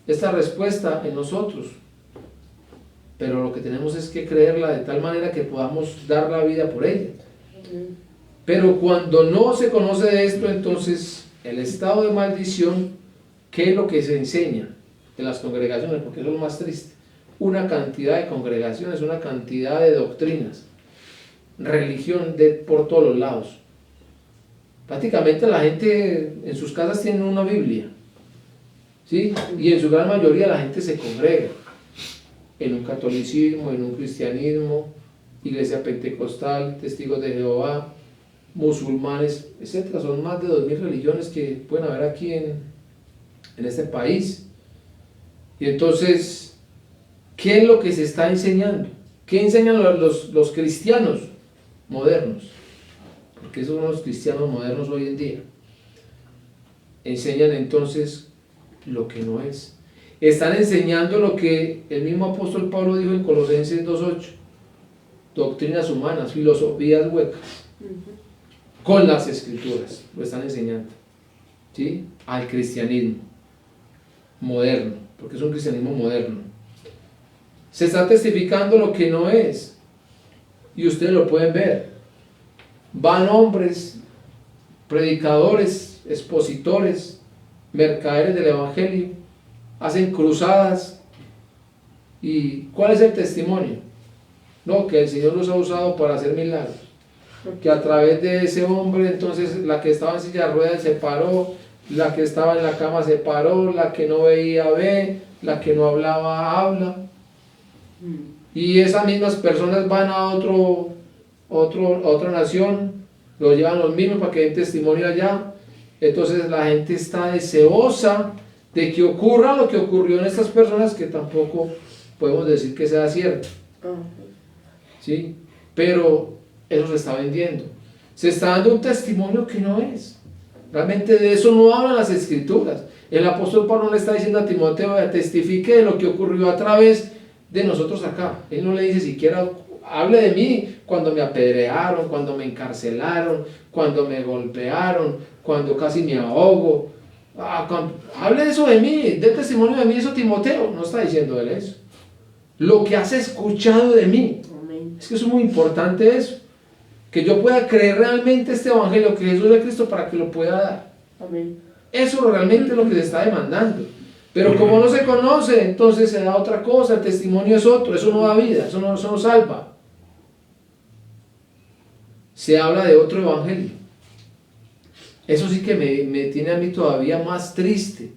esta respuesta en nosotros? Pero lo que tenemos es que creerla de tal manera que podamos dar la vida por ella. Pero cuando no se conoce de esto, entonces el estado de maldición, ¿qué es lo que se enseña de las congregaciones? Porque eso es lo más triste. Una cantidad de congregaciones, una cantidad de doctrinas, religión por todos los lados. Prácticamente la gente en sus casas tiene una Biblia, ¿sí? Y en su gran mayoría la gente se congrega en un catolicismo, en un cristianismo, iglesia pentecostal, testigos de Jehová, musulmanes, etc. Son más de 2000 religiones que pueden haber aquí en este país. Y entonces, ¿qué es lo que se está enseñando? ¿Qué enseñan los cristianos modernos? Porque esos son los cristianos modernos hoy en día. Enseñan entonces lo que no es. Están enseñando lo que el mismo apóstol Pablo dijo en Colosenses 2:8. Doctrinas humanas, filosofías huecas. Con las escrituras lo están enseñando, ¿sí? Al cristianismo moderno, porque es un cristianismo moderno. Se está testificando lo que no es, y ustedes lo pueden ver. Van hombres, predicadores, expositores, mercaderes del Evangelio, hacen cruzadas. ¿Y cuál es el testimonio? No, que el Señor los ha usado para hacer milagros, que a través de ese hombre entonces la que estaba en silla de ruedas se paró, la que estaba en la cama se paró, la que no veía ve, la que no hablaba habla. Y esas mismas personas van a otra nación, lo llevan los mismos para que den testimonio allá. Entonces la gente está deseosa de que ocurra lo que ocurrió en estas personas, que tampoco podemos decir que sea cierto, ¿sí? Pero eso se está vendiendo, se está dando un testimonio que no es. Realmente de eso no hablan las escrituras. El apóstol Pablo le está diciendo a Timoteo: testifique de lo que ocurrió a través de nosotros acá. Él no le dice siquiera: hable de mí cuando me apedrearon, cuando me encarcelaron, cuando me golpearon, cuando casi me ahogo. Hable de eso de mí, dé testimonio de mí. Eso Timoteo no está diciendo él eso. Lo que has escuchado de mí. Es que eso es muy importante eso. Que yo pueda creer realmente este evangelio, que Jesús es Cristo, para que lo pueda dar. Amén. Eso realmente es lo que se está demandando. Pero como no se conoce, entonces se da otra cosa, el testimonio es otro, eso no da vida, eso no salva. Se habla de otro evangelio. Eso sí que me tiene a mí todavía más triste,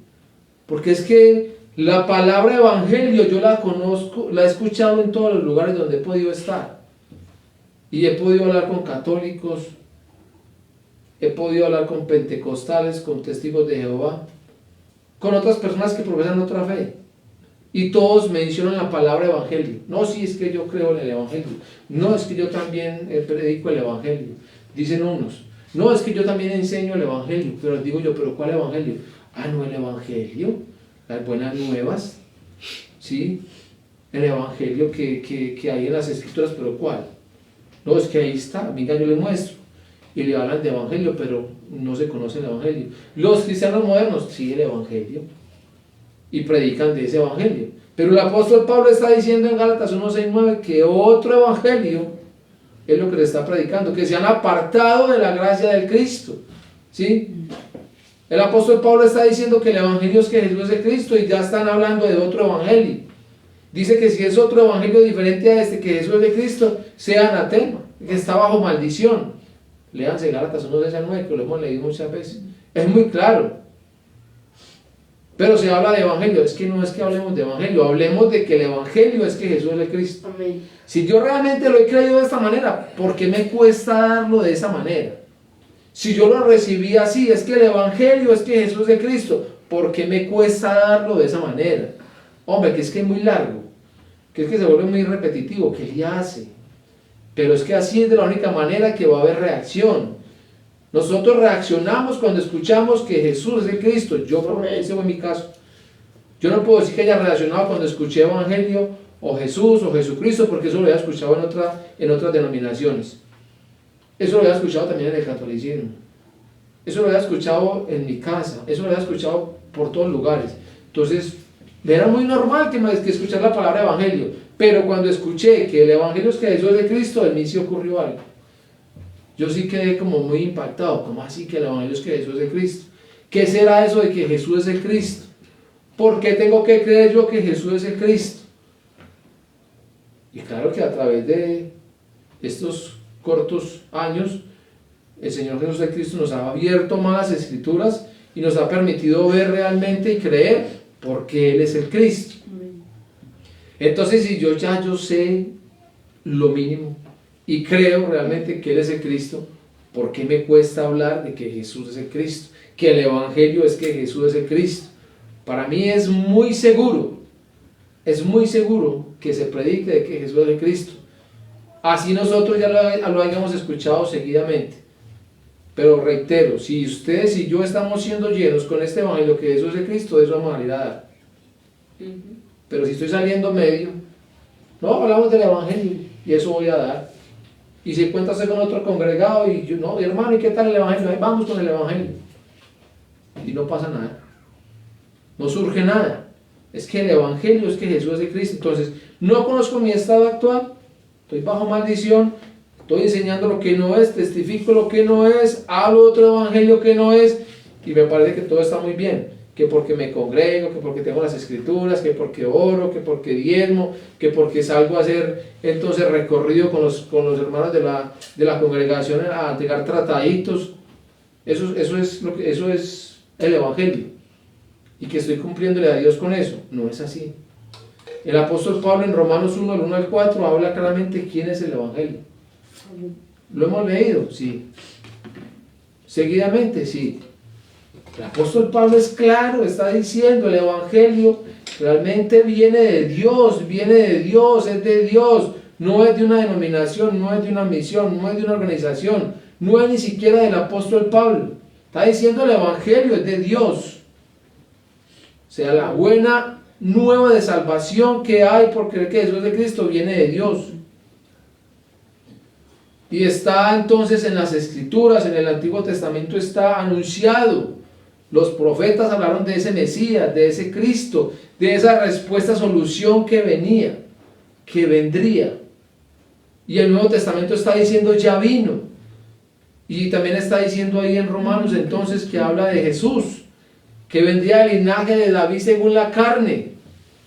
porque es que la palabra evangelio yo la conozco, la he escuchado en todos los lugares donde he podido estar, y he podido hablar con católicos, he podido hablar con pentecostales, con testigos de Jehová, con otras personas que profesan otra fe, y todos mencionan la palabra evangelio. No, sí, es que yo creo en el evangelio. No, es que yo también predico el evangelio. Dicen unos. No, es que yo también enseño el evangelio. Pero digo yo, ¿pero cuál evangelio? Ah, no, el evangelio, las buenas nuevas, ¿sí? El evangelio que hay en las escrituras, ¿pero cuál? No, es que ahí está, venga, yo le muestro. Y le hablan de evangelio, pero no se conoce el evangelio. Los cristianos modernos, sí, el evangelio, y predican de ese evangelio. Pero el apóstol Pablo está diciendo en Gálatas 1:6-9 que otro evangelio es lo que le está predicando, que se han apartado de la gracia del Cristo, ¿sí? El apóstol Pablo está diciendo que el evangelio es que Jesús es el Cristo, y ya están hablando de otro evangelio. Dice que si es otro evangelio diferente a este, que Jesús es de Cristo, sea anatema, que está bajo maldición. Léanse Gálatas 1:6-9, que lo hemos leído muchas veces. Es muy claro. Pero se habla de evangelio. Es que no es que hablemos de evangelio, hablemos de que el evangelio es que Jesús es el Cristo. Amén. Si yo realmente lo he creído de esta manera, ¿por qué me cuesta darlo de esa manera? Si yo lo recibí así, es que el evangelio es que Jesús es el Cristo, ¿por qué me cuesta darlo de esa manera? Hombre, que es que es muy largo, que es que se vuelve muy repetitivo, ¿qué le hace? Pero es que así es de la única manera que va a haber reacción. Nosotros reaccionamos cuando escuchamos que Jesús es el Cristo. Ese fue mi caso. Yo no puedo decir que haya reaccionado cuando escuché Evangelio o Jesús o Jesucristo, porque eso lo había escuchado en otras denominaciones. Eso lo había escuchado también en el catolicismo. Eso lo había escuchado en mi casa. Eso lo había escuchado por todos lugares. Entonces, era muy normal que escuchar la palabra Evangelio. Pero cuando escuché que el Evangelio es que Jesús es el Cristo, en mí sí ocurrió algo. Yo sí quedé como muy impactado. ¿Cómo así que el Evangelio es que Jesús es el Cristo? ¿Qué será eso de que Jesús es el Cristo? ¿Por qué tengo que creer yo que Jesús es el Cristo? Y claro que a través de estos cortos años, el Señor Jesús el Cristo nos ha abierto más las Escrituras y nos ha permitido ver realmente y creer porque Él es el Cristo. Entonces, si yo sé lo mínimo y creo realmente que Él es el Cristo, ¿por qué me cuesta hablar de que Jesús es el Cristo? Que el Evangelio es que Jesús es el Cristo. Para mí es muy seguro que se predique de que Jesús es el Cristo. Así nosotros ya lo hayamos escuchado seguidamente. Pero reitero, si ustedes y yo estamos siendo llenos con este Evangelio que Jesús es el Cristo, de eso vamos a ir a dar. Pero si estoy saliendo medio, no, hablamos del Evangelio y eso voy a dar. Y si encuentras con otro congregado y yo, no, hermano, ¿y qué tal el Evangelio? Ahí vamos con el Evangelio. Y no pasa nada. No surge nada. Es que el Evangelio es que Jesús es el Cristo. Entonces, no conozco mi estado actual, estoy bajo maldición, estoy enseñando lo que no es, testifico lo que no es, hablo otro Evangelio que no es, y me parece que todo está muy bien. Que porque me congrego, que porque tengo las Escrituras, que porque oro, que porque diezmo, que porque salgo a hacer entonces recorrido con los hermanos de la congregación a entregar trataditos. Eso es el Evangelio. Y que estoy cumpliéndole a Dios con eso. No es así. El apóstol Pablo en Romanos 1, del 1 al 4, habla claramente quién es el Evangelio. ¿Lo hemos leído? Sí. Seguidamente, sí. El apóstol Pablo es claro, está diciendo el Evangelio realmente viene de Dios, es de Dios, no es de una denominación, no es de una misión, no es de una organización, no es ni siquiera del apóstol Pablo. Está diciendo el Evangelio es de Dios. O sea, la buena nueva de salvación que hay por creer que Jesús de Cristo viene de Dios. Y está entonces en las Escrituras, en el Antiguo Testamento está anunciado. Los profetas hablaron de ese Mesías, de ese Cristo, de esa respuesta, solución que venía, que vendría. Y el Nuevo Testamento está diciendo ya vino. Y también está diciendo ahí en Romanos entonces que habla de Jesús, que vendría del linaje de David según la carne,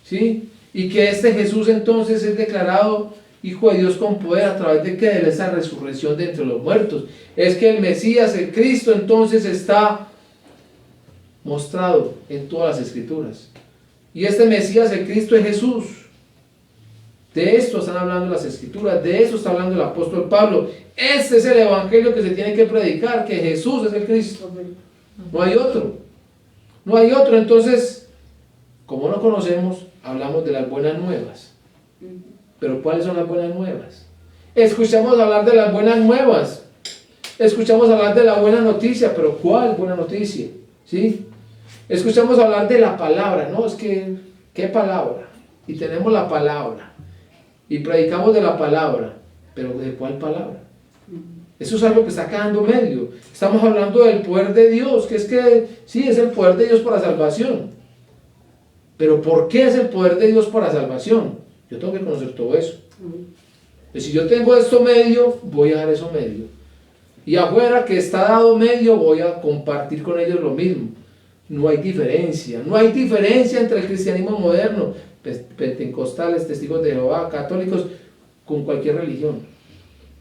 ¿sí? Y que este Jesús entonces es declarado Hijo de Dios con poder a través de que de esa resurrección de entre los muertos. Es que el Mesías, el Cristo, entonces está mostrado en todas las Escrituras. Y este Mesías, el Cristo, es Jesús. De esto están hablando las Escrituras, de eso está hablando el apóstol Pablo. Este es el evangelio que se tiene que predicar, que Jesús es el Cristo. No hay otro. No hay otro. Entonces, como no conocemos, hablamos de las buenas nuevas. Pero ¿cuáles son las buenas nuevas? Escuchamos hablar de las buenas nuevas. Escuchamos hablar de la buena noticia, pero ¿cuál buena noticia? ¿Sí? Escuchamos hablar de la palabra, ¿no? Es que, ¿qué palabra? Y tenemos la palabra. Y predicamos de la palabra, pero ¿de cuál palabra? Eso es algo que está quedando medio. Estamos hablando del poder de Dios, que sí, es el poder de Dios para salvación. Pero ¿por qué es el poder de Dios para salvación? Yo tengo que conocer todo eso. Y si yo tengo esto medio, voy a dar eso medio. Y afuera que está dado medio, voy a compartir con ellos lo mismo. No hay diferencia. No hay diferencia entre el cristianismo moderno, pentecostales, testigos de Jehová, católicos, con cualquier religión.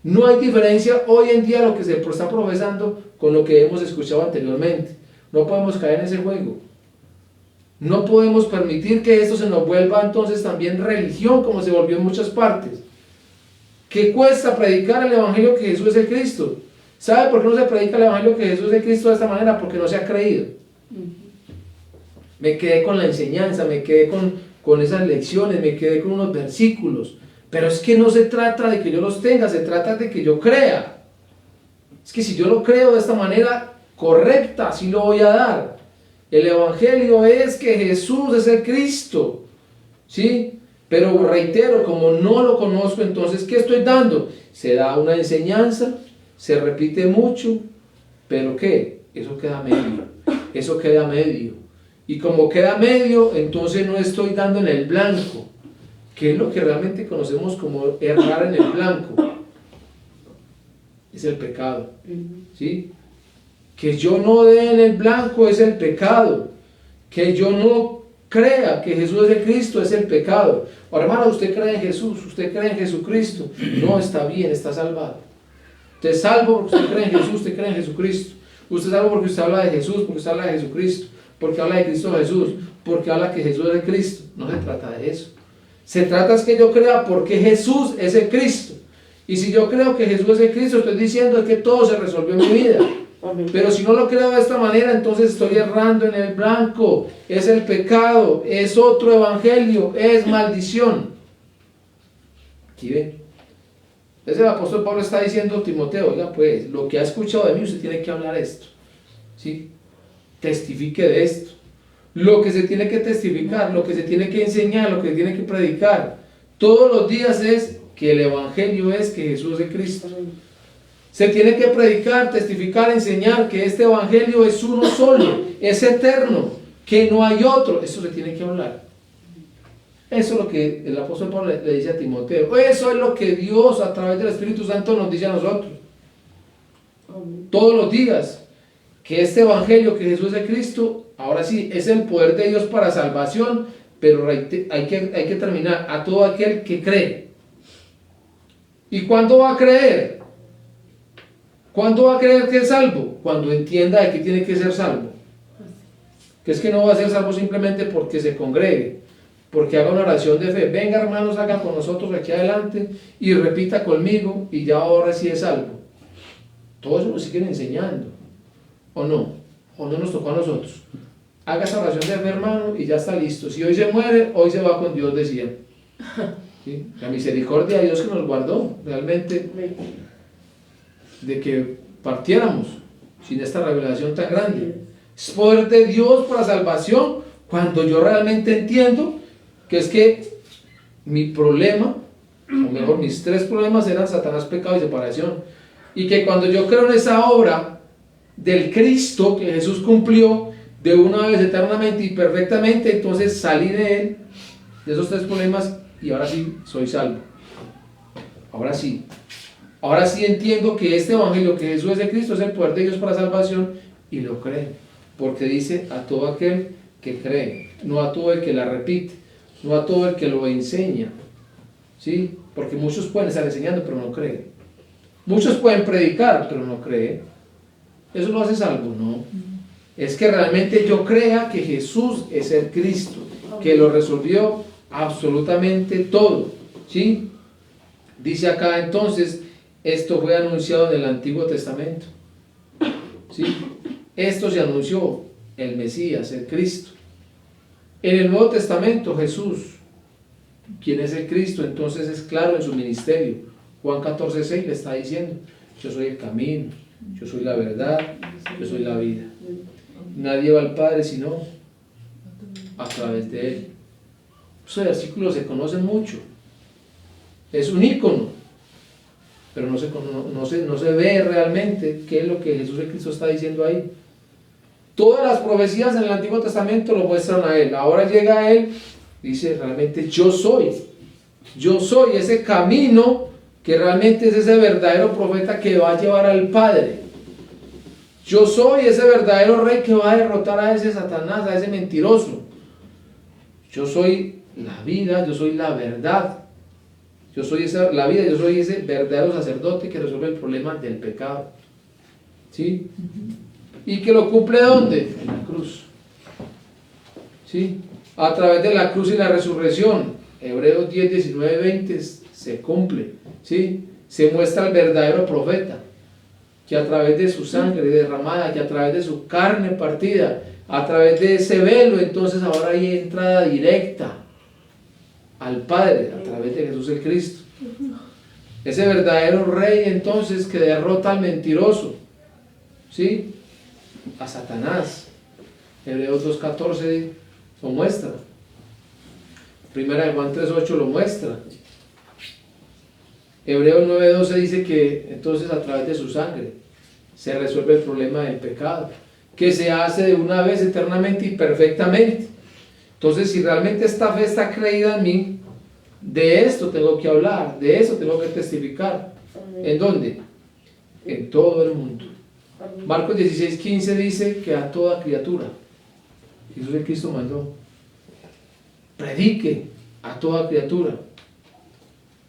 No hay diferencia hoy en día lo que se está profesando con lo que hemos escuchado anteriormente. No podemos caer en ese juego. No podemos permitir que esto se nos vuelva entonces también religión, como se volvió en muchas partes. ¿Qué cuesta predicar el evangelio que Jesús es el Cristo? ¿Sabe por qué no se predica el evangelio que Jesús es el Cristo de esta manera? Porque no se ha creído. Me quedé con la enseñanza, me quedé con esas lecciones, me quedé con unos versículos. Pero es que no se trata de que yo los tenga, se trata de que yo crea. Es que si yo lo creo de esta manera correcta, así lo voy a dar. El evangelio es que Jesús es el Cristo, ¿sí? Pero reitero, como no lo conozco, entonces, ¿qué estoy dando? Se da una enseñanza, se repite mucho, pero ¿qué? Eso queda medio, eso queda medio. Y como queda medio, entonces no estoy dando en el blanco, que es lo que realmente conocemos como errar en el blanco. Es el pecado, ¿sí? Que yo no dé en el blanco es el pecado. Que yo no crea que Jesús es el Cristo es el pecado. Ahora, hermano, usted cree en Jesús, usted cree en Jesucristo. No, está bien, está salvado. Usted es salvo porque usted cree en Jesús, usted cree en Jesucristo. Usted es salvo porque usted habla de Jesús, porque usted habla de Jesucristo, porque habla de Cristo Jesús, porque habla que Jesús es el Cristo. No se trata de eso. Se trata es que yo crea porque Jesús es el Cristo. Y si yo creo que Jesús es el Cristo, estoy diciendo que todo se resolvió en mi vida. Pero si no lo creo de esta manera, entonces estoy errando en el blanco. Es el pecado, es otro evangelio, es maldición. ¿Sí ven? Entonces el apóstol Pablo está diciendo a Timoteo, oiga pues, lo que ha escuchado de mí, usted tiene que hablar esto. ¿Sí? Testifique de esto. Lo que se tiene que testificar, lo que se tiene que enseñar, lo que se tiene que predicar, todos los días es que el evangelio es que Jesús es Cristo. Se tiene que predicar, testificar, enseñar que este evangelio es uno solo, es eterno, que no hay otro. Eso se tiene que hablar. Eso es lo que el apóstol Pablo le dice a Timoteo. Eso es lo que Dios a través del Espíritu Santo nos dice a nosotros. Todos los días. Que este evangelio, que Jesús es el Cristo, ahora sí, es el poder de Dios para salvación, pero hay que terminar a todo aquel que cree. ¿Y cuándo va a creer? ¿Cuándo va a creer que es salvo? Cuando entienda de que tiene que ser salvo. Que es que no va a ser salvo simplemente porque se congregue, porque haga una oración de fe. Venga, hermanos, haga con nosotros aquí adelante y repita conmigo y ya ahora sí es salvo. Todo eso lo siguen enseñando. ¿O no? ¿O no nos tocó a nosotros? Haga esa oración de fe, hermano, y ya está listo. Si hoy se muere, hoy se va con Dios, decían. ¿Sí? La misericordia de Dios que nos guardó realmente de que partiéramos sin esta revelación tan grande. Es poder de Dios para salvación cuando yo realmente entiendo que es que mi problema, o mejor mis tres problemas eran Satanás, pecado y separación, y que cuando yo creo en esa obra del Cristo que Jesús cumplió de una vez eternamente y perfectamente, entonces salí de él, de esos tres problemas, y ahora sí soy salvo. ahora sí entiendo que este evangelio, que Jesús es de Cristo, es el poder de Dios para salvación, y lo creen, porque dice a todo aquel que cree, no a todo el que la repite, no a todo el que lo enseña, ¿sí? Porque muchos pueden estar enseñando pero no creen, muchos pueden predicar pero no creen. ¿Eso lo hace salvo? No. Es que realmente yo crea que Jesús es el Cristo, que lo resolvió absolutamente todo, ¿sí? Dice acá entonces, esto fue anunciado en el Antiguo Testamento, ¿sí? Esto se anunció, el Mesías, el Cristo. En el Nuevo Testamento, Jesús, quien es el Cristo, entonces es claro en su ministerio. Juan 14:6 le está diciendo, yo soy el camino, yo soy la verdad, yo soy la vida. Nadie va al Padre sino a través de Él. Esos versículos se conocen mucho. Es un ícono, pero no se ve realmente qué es lo que Jesús el Cristo está diciendo ahí. Todas las profecías en el Antiguo Testamento lo muestran a Él. Ahora llega a Él, dice realmente yo soy ese camino que realmente es ese verdadero profeta que va a llevar al Padre. Yo soy ese verdadero rey que va a derrotar a ese Satanás, a ese mentiroso. Yo soy la vida, yo soy la verdad. Yo soy la vida, yo soy ese verdadero sacerdote que resuelve el problema del pecado. ¿Sí? ¿Y que lo cumple dónde? En la cruz. ¿Sí? A través de la cruz y la resurrección. Hebreos 10, 19, 20 se cumple. ¿Sí? Se muestra el verdadero profeta, que a través de su sangre derramada, que a través de su carne partida, a través de ese velo, entonces ahora hay entrada directa al Padre, a través de Jesús el Cristo. Ese verdadero rey entonces que derrota al mentiroso, ¿sí? A Satanás. Hebreos 2:14 lo muestra. Primera de Juan 3:8 lo muestra. Hebreos 9:12 dice que entonces a través de su sangre se resuelve el problema del pecado, que se hace de una vez eternamente y perfectamente. Entonces, si realmente esta fe está creída en mí, de esto tengo que hablar, de eso tengo que testificar. ¿En dónde? En todo el mundo. Marcos 16:15 dice que a toda criatura, Jesús el Cristo mandó, predique a toda criatura.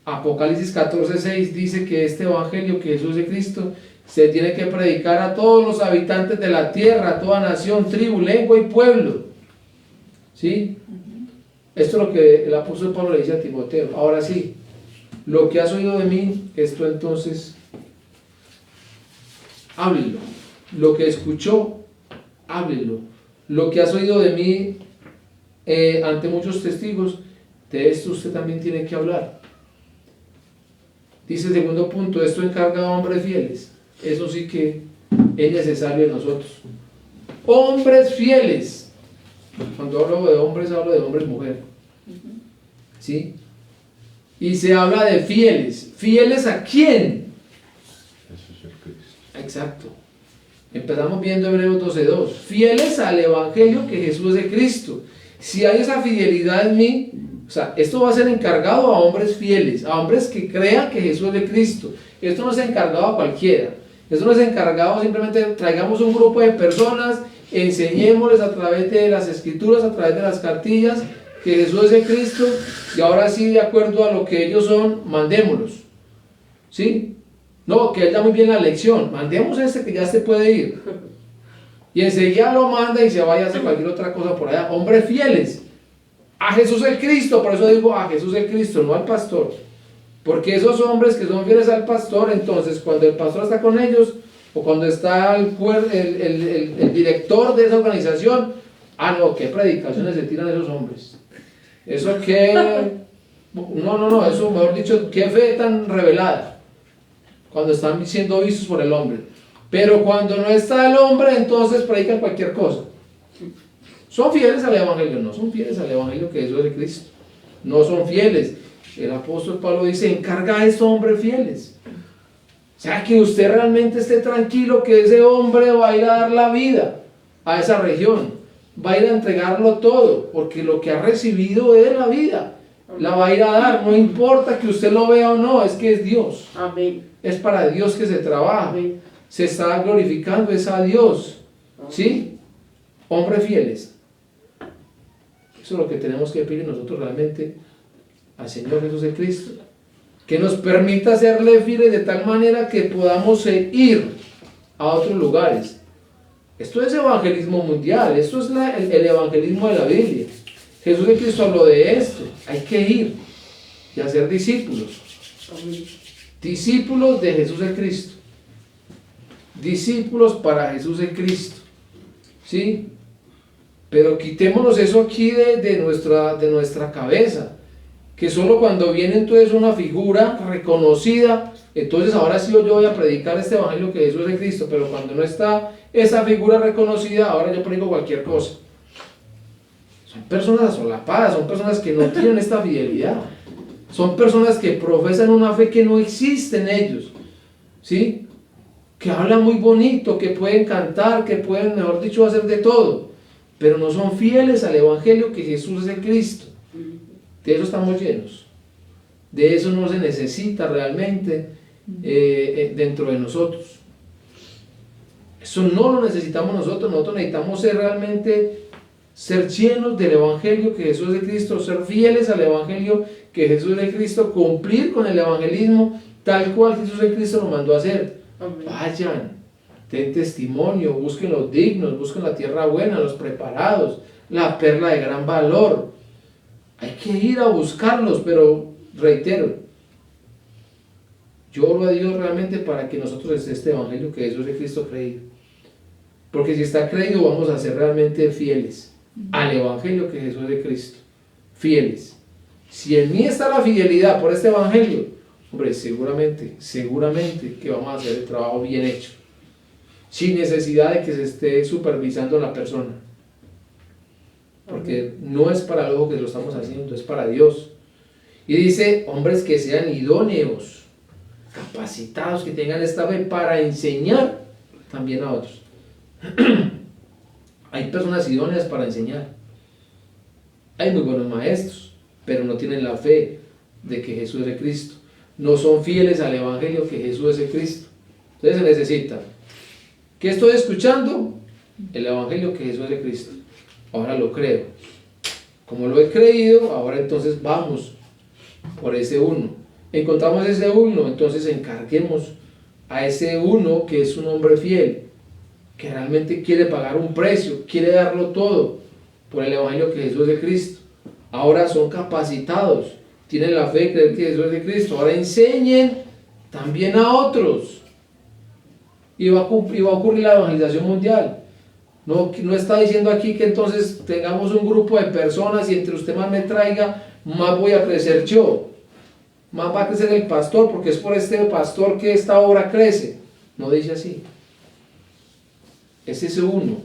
Apocalipsis 14:6 dice que este evangelio, que Jesús es Cristo, se tiene que predicar a todos los habitantes de la tierra, a toda nación, tribu, lengua y pueblo. ¿Sí? Esto es lo que el apóstol Pablo le dice a Timoteo. Ahora sí, lo que has oído de mí, esto entonces, háblelo. Lo que escuchó, háblelo. Lo que has oído de mí ante muchos testigos, de esto usted también tiene que hablar. Dice el segundo punto, esto encarga a hombres fieles. Eso sí que es necesario en nosotros. Hombres fieles. Cuando hablo de hombres mujer. ¿Sí? Y se habla de fieles. ¿Fieles a quién? Exacto. Empezamos viendo Hebreos 12:2. Fieles al evangelio que Jesús es de Cristo. Si hay esa fidelidad en mí, o sea, esto va a ser encargado a hombres fieles, a hombres que crean que Jesús es de Cristo. Esto no es encargado a cualquiera. Esto no es encargado simplemente traigamos un grupo de personas, enseñémosles a través de las escrituras, a través de las cartillas, que Jesús es de Cristo, y ahora sí, de acuerdo a lo que ellos son, mandémoslos. ¿Sí? No, que él da muy bien la lección. Mandemos a este que ya se puede ir. Y enseguida lo manda y se vaya a hacer cualquier otra cosa por allá. Hombres fieles a Jesús el Cristo, por eso digo a Jesús el Cristo, no al pastor. Porque esos hombres que son fieles al pastor, entonces cuando el pastor está con ellos, o cuando está el director de esa organización, no, qué predicaciones se tiran esos hombres. Eso que, no, eso mejor dicho, qué fe tan revelada, cuando están siendo vistos por el hombre. Pero cuando no está el hombre, entonces predican cualquier cosa. ¿Son fieles al evangelio? No son fieles al evangelio que Jesús es de Cristo. No son fieles. El apóstol Pablo dice, encarga a estos hombres fieles. O sea, que usted realmente esté tranquilo que ese hombre va a ir a dar la vida a esa región. Va a ir a entregarlo todo, porque lo que ha recibido es la vida. la va a ir a dar, no importa que usted lo vea o no, es que es Dios. Amén. Es para Dios que se trabaja. Amén. Se está glorificando, es a Dios. ¿Sí? Hombres fieles. Eso es lo que tenemos que pedir nosotros realmente al Señor Jesús de Cristo. Que nos permita serle fieles de tal manera que podamos ir a otros lugares. Esto es evangelismo mundial, esto es el evangelismo de la Biblia. Jesús de Cristo habló de esto. Hay que ir y hacer discípulos. Amén. Discípulos de Jesús de Cristo. Discípulos para Jesús de Cristo. ¿Sí? Pero quitémonos eso aquí de nuestra cabeza. Que solo cuando viene entonces una figura reconocida, entonces ahora sí yo voy a predicar este evangelio que Jesús es de Cristo, pero cuando no está esa figura reconocida, ahora yo predico cualquier cosa. Son personas solapadas, son personas que no tienen esta fidelidad, son personas que profesan una fe que no existe en ellos, ¿sí? Que hablan muy bonito, que pueden cantar, que pueden, mejor dicho, hacer de todo, pero no son fieles al evangelio que Jesús es el Cristo. De eso estamos llenos. De eso no se necesita realmente dentro de nosotros. Eso no lo necesitamos nosotros. Nosotros necesitamos ser llenos del Evangelio que Jesús es de Cristo, ser fieles al Evangelio que Jesús es de Cristo, cumplir con el evangelismo tal cual Jesús de Cristo lo mandó a hacer. Amén. Vayan, den testimonio, busquen los dignos, busquen la tierra buena, los preparados, la perla de gran valor. Hay que ir a buscarlos, pero reitero, yo oro a Dios realmente para que nosotros esté este evangelio que Jesús de Cristo creído. Porque si está creído vamos a ser realmente fieles al evangelio que Jesús de Cristo. Fieles. Si en mí está la fidelidad por este evangelio, hombre, seguramente que vamos a hacer el trabajo bien hecho. Sin necesidad de que se esté supervisando a la persona. Porque no es para el ojo que lo estamos haciendo, es para Dios. Y dice, hombres que sean idóneos, capacitados, que tengan esta fe para enseñar también a otros. Hay personas idóneas para enseñar. Hay muy buenos maestros, pero no tienen la fe de que Jesús es el Cristo. No son fieles al evangelio que Jesús es el Cristo. Entonces se necesita. ¿Qué estoy escuchando? El evangelio que Jesús es el Cristo. Ahora lo creo. Como lo he creído, ahora entonces vamos por ese uno. Encontramos ese uno, entonces encarguemos a ese uno que es un hombre fiel, que realmente quiere pagar un precio, quiere darlo todo por el evangelio que Jesús es de Cristo. Ahora son capacitados, tienen la fe de creer que Jesús es de Cristo. Ahora enseñen también a otros. Y va a ocurrir la evangelización mundial. No está diciendo aquí que entonces tengamos un grupo de personas y entre usted más me traiga, más voy a crecer yo. Más va a crecer el pastor, porque es por este pastor que esta obra crece. No dice así. Es ese uno.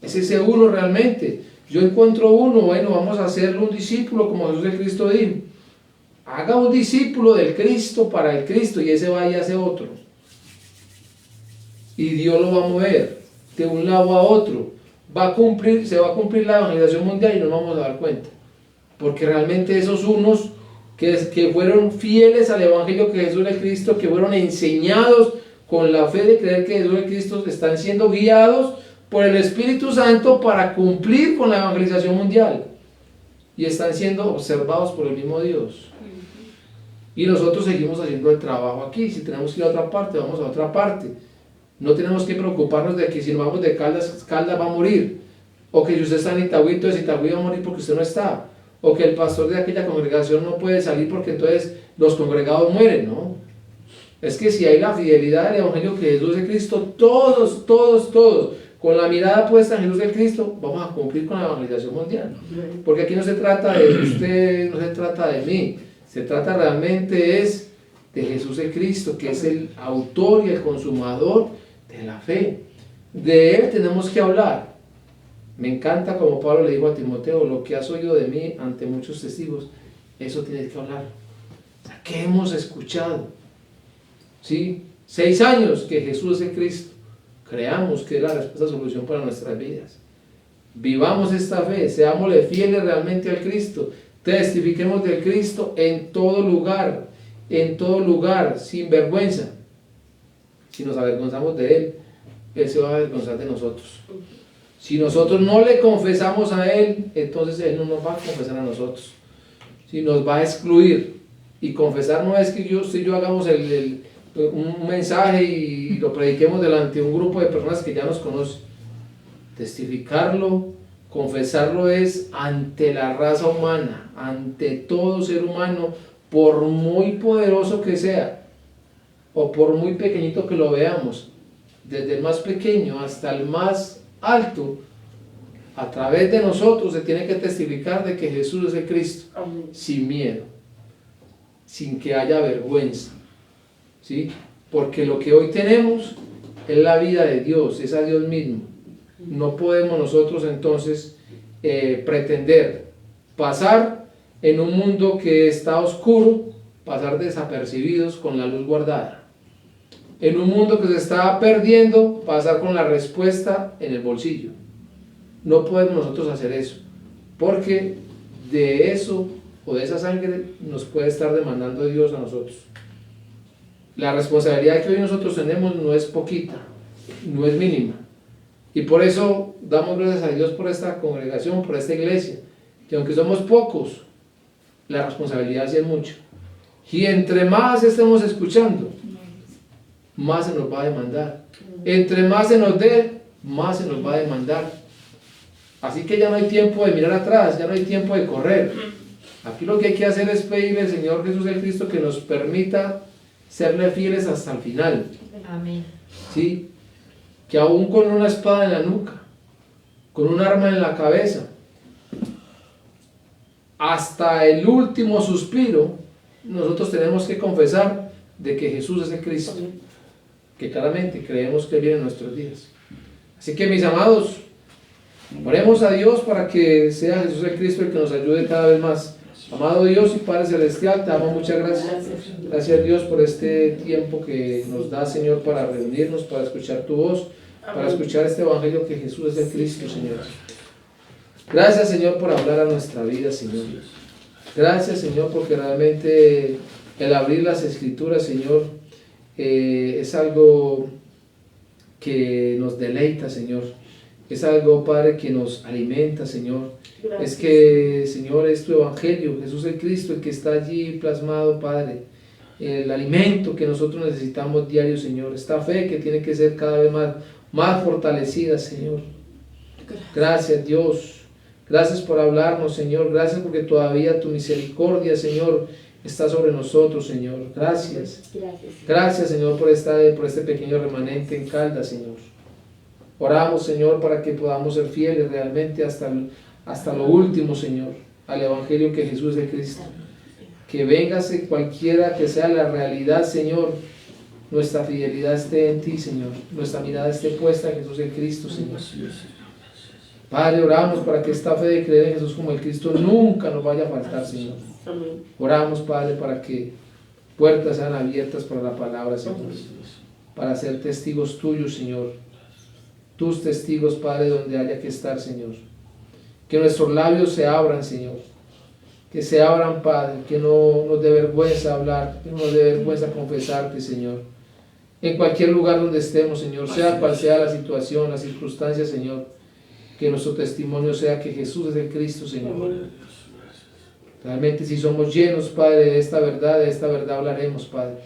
Es ese uno realmente. Yo encuentro uno, bueno, vamos a hacerle un discípulo como Jesús el Cristo dijo. Haga un discípulo del Cristo para el Cristo y ese va y hace otro. Y Dios lo va a mover de un lado a otro. Se va a cumplir la evangelización mundial y no nos vamos a dar cuenta. Porque realmente esos unos que fueron fieles al evangelio que Jesús es el Cristo, que fueron enseñados con la fe de creer que Jesús es el Cristo, están siendo guiados por el Espíritu Santo para cumplir con la evangelización mundial. Y están siendo observados por el mismo Dios. Y nosotros seguimos haciendo el trabajo aquí. Si tenemos que ir a otra parte, vamos a otra parte. No tenemos que preocuparnos de que si nos vamos de Caldas, Caldas va a morir. O que si usted está en Itagüí, entonces Itagüí va a morir porque usted no está. O que el pastor de aquella congregación no puede salir porque entonces los congregados mueren, ¿no? Es que si hay la fidelidad del evangelio que Jesús es Cristo, todos, con la mirada puesta en Jesús es Cristo, vamos a cumplir con la evangelización mundial. Porque aquí no se trata de usted, no se trata de mí, se trata realmente es de Jesús el Cristo, que es el autor y el consumador de la fe. De Él tenemos que hablar. Me encanta como Pablo le dijo a Timoteo, lo que has oído de mí ante muchos testigos, eso tienes que hablar. O sea, ¿qué hemos escuchado? ¿Sí? 6 años que Jesús es el Cristo. Creamos que es la respuesta, solución para nuestras vidas. Vivamos esta fe, seámosle fieles realmente al Cristo. Testifiquemos del Cristo en todo lugar, sin vergüenza. Si nos avergonzamos de Él, Él se va a avergonzar de nosotros. Si nosotros no le confesamos a Él, entonces Él no nos va a confesar a nosotros. Si nos va a excluir. Y confesar no es que usted y yo hagamos un mensaje y lo prediquemos delante de un grupo de personas que ya nos conocen. Testificarlo, confesarlo es ante la raza humana, ante todo ser humano, por muy poderoso que sea, o por muy pequeñito que lo veamos, desde el más pequeño hasta el más alto, a través de nosotros se tiene que testificar de que Jesús es el Cristo, sin miedo, sin que haya vergüenza, ¿sí? Porque lo que hoy tenemos es la vida de Dios, es a Dios mismo. No podemos nosotros entonces pretender pasar en un mundo que está oscuro, pasar desapercibidos con la luz guardada. En un mundo que se está perdiendo, pasar con la respuesta en el bolsillo. No podemos nosotros hacer eso, porque de eso o de esa sangre nos puede estar demandando Dios a nosotros. La responsabilidad que hoy nosotros tenemos no es poquita, no es mínima. Y por eso damos gracias a Dios por esta congregación, por esta iglesia, que aunque somos pocos, la responsabilidad sí es mucho. Y entre más estemos escuchando, más se nos va a demandar. Entre más se nos dé, más se nos va a demandar. Así que ya no hay tiempo de mirar atrás, ya no hay tiempo de correr. Aquí lo que hay que hacer es pedirle al Señor Jesús el Cristo que nos permita serle fieles hasta el final. Amén. ¿Sí? Que aún con una espada en la nuca, con un arma en la cabeza, hasta el último suspiro, nosotros tenemos que confesar de que Jesús es el Cristo, que claramente creemos que viene en nuestros días. Así que, mis amados, oremos a Dios para que sea Jesús el Cristo el que nos ayude cada vez más. Amado Dios y Padre Celestial, te damos muchas gracias. Gracias, Dios, por este tiempo que nos da, Señor, para reunirnos, para escuchar tu voz, para escuchar este evangelio que Jesús es el Cristo, Señor. Gracias, Señor, por hablar a nuestra vida, Señor. Gracias, Señor, porque realmente el abrir las Escrituras, Señor, es algo que nos deleita, Señor. Es algo, Padre, que nos alimenta, Señor. Gracias. Es que, Señor, es tu evangelio, Jesús el Cristo, el que está allí plasmado, Padre. El alimento que nosotros necesitamos diario, Señor. Esta fe que tiene que ser cada vez más fortalecida, Señor. Gracias, Dios. Gracias por hablarnos, Señor. Gracias porque todavía tu misericordia, Señor, está sobre nosotros, Señor. Gracias. Gracias, Señor, por este pequeño remanente en Caldas, Señor. Oramos, Señor, para que podamos ser fieles realmente hasta lo último, Señor, al Evangelio que Jesús es Cristo. Que vengase cualquiera que sea la realidad, Señor, nuestra fidelidad esté en ti, Señor. Nuestra mirada esté puesta en Jesús el Cristo, Señor. Padre, oramos para que esta fe de creer en Jesús como el Cristo nunca nos vaya a faltar, Señor. Oramos, Padre, para que puertas sean abiertas para la palabra, Señor. Para ser testigos tuyos, Señor. Tus testigos, Padre, donde haya que estar, Señor. Que nuestros labios se abran, Señor. Que se abran, Padre. Que no nos dé vergüenza hablar. Que no nos dé vergüenza confesarte, Señor. En cualquier lugar donde estemos, Señor. Sea cual sea la situación, la circunstancia, Señor. Que nuestro testimonio sea que Jesús es el Cristo, Señor. Realmente si somos llenos, Padre, de esta verdad hablaremos, Padre.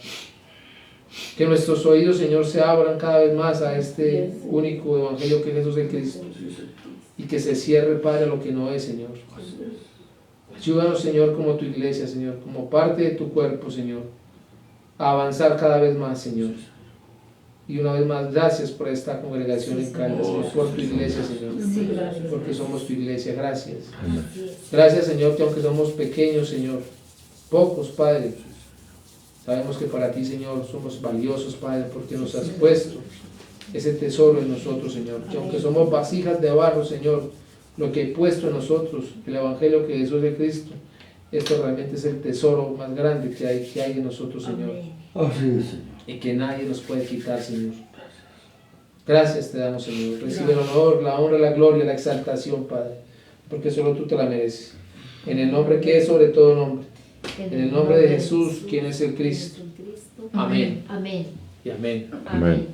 Que nuestros oídos, Señor, se abran cada vez más a este único evangelio que es Jesús el Cristo. Y que se cierre, Padre, a lo que no es, Señor. Ayúdanos, Señor, como tu iglesia, Señor, como parte de tu cuerpo, Señor, a avanzar cada vez más, Señor. Y una vez más, gracias por esta congregación en Caldas, Señor, por tu iglesia, Señor, porque somos tu iglesia, gracias. Gracias, Señor, que aunque somos pequeños, Señor, pocos, Padre, sabemos que para ti, Señor, somos valiosos, Padre, porque nos has puesto ese tesoro en nosotros, Señor. Que aunque somos vasijas de barro, Señor, lo que he puesto en nosotros, el Evangelio que Jesús de Cristo, esto realmente es el tesoro más grande que hay en nosotros, Señor. Y que nadie nos puede quitar, Señor. Gracias te damos, Señor. Recibe el honor, la honra, la gloria, la exaltación, Padre, porque solo tú te la mereces. En el nombre que es sobre todo nombre. En el nombre de Jesús, quien es el Cristo. Amén. Amén. Y amén. Amén.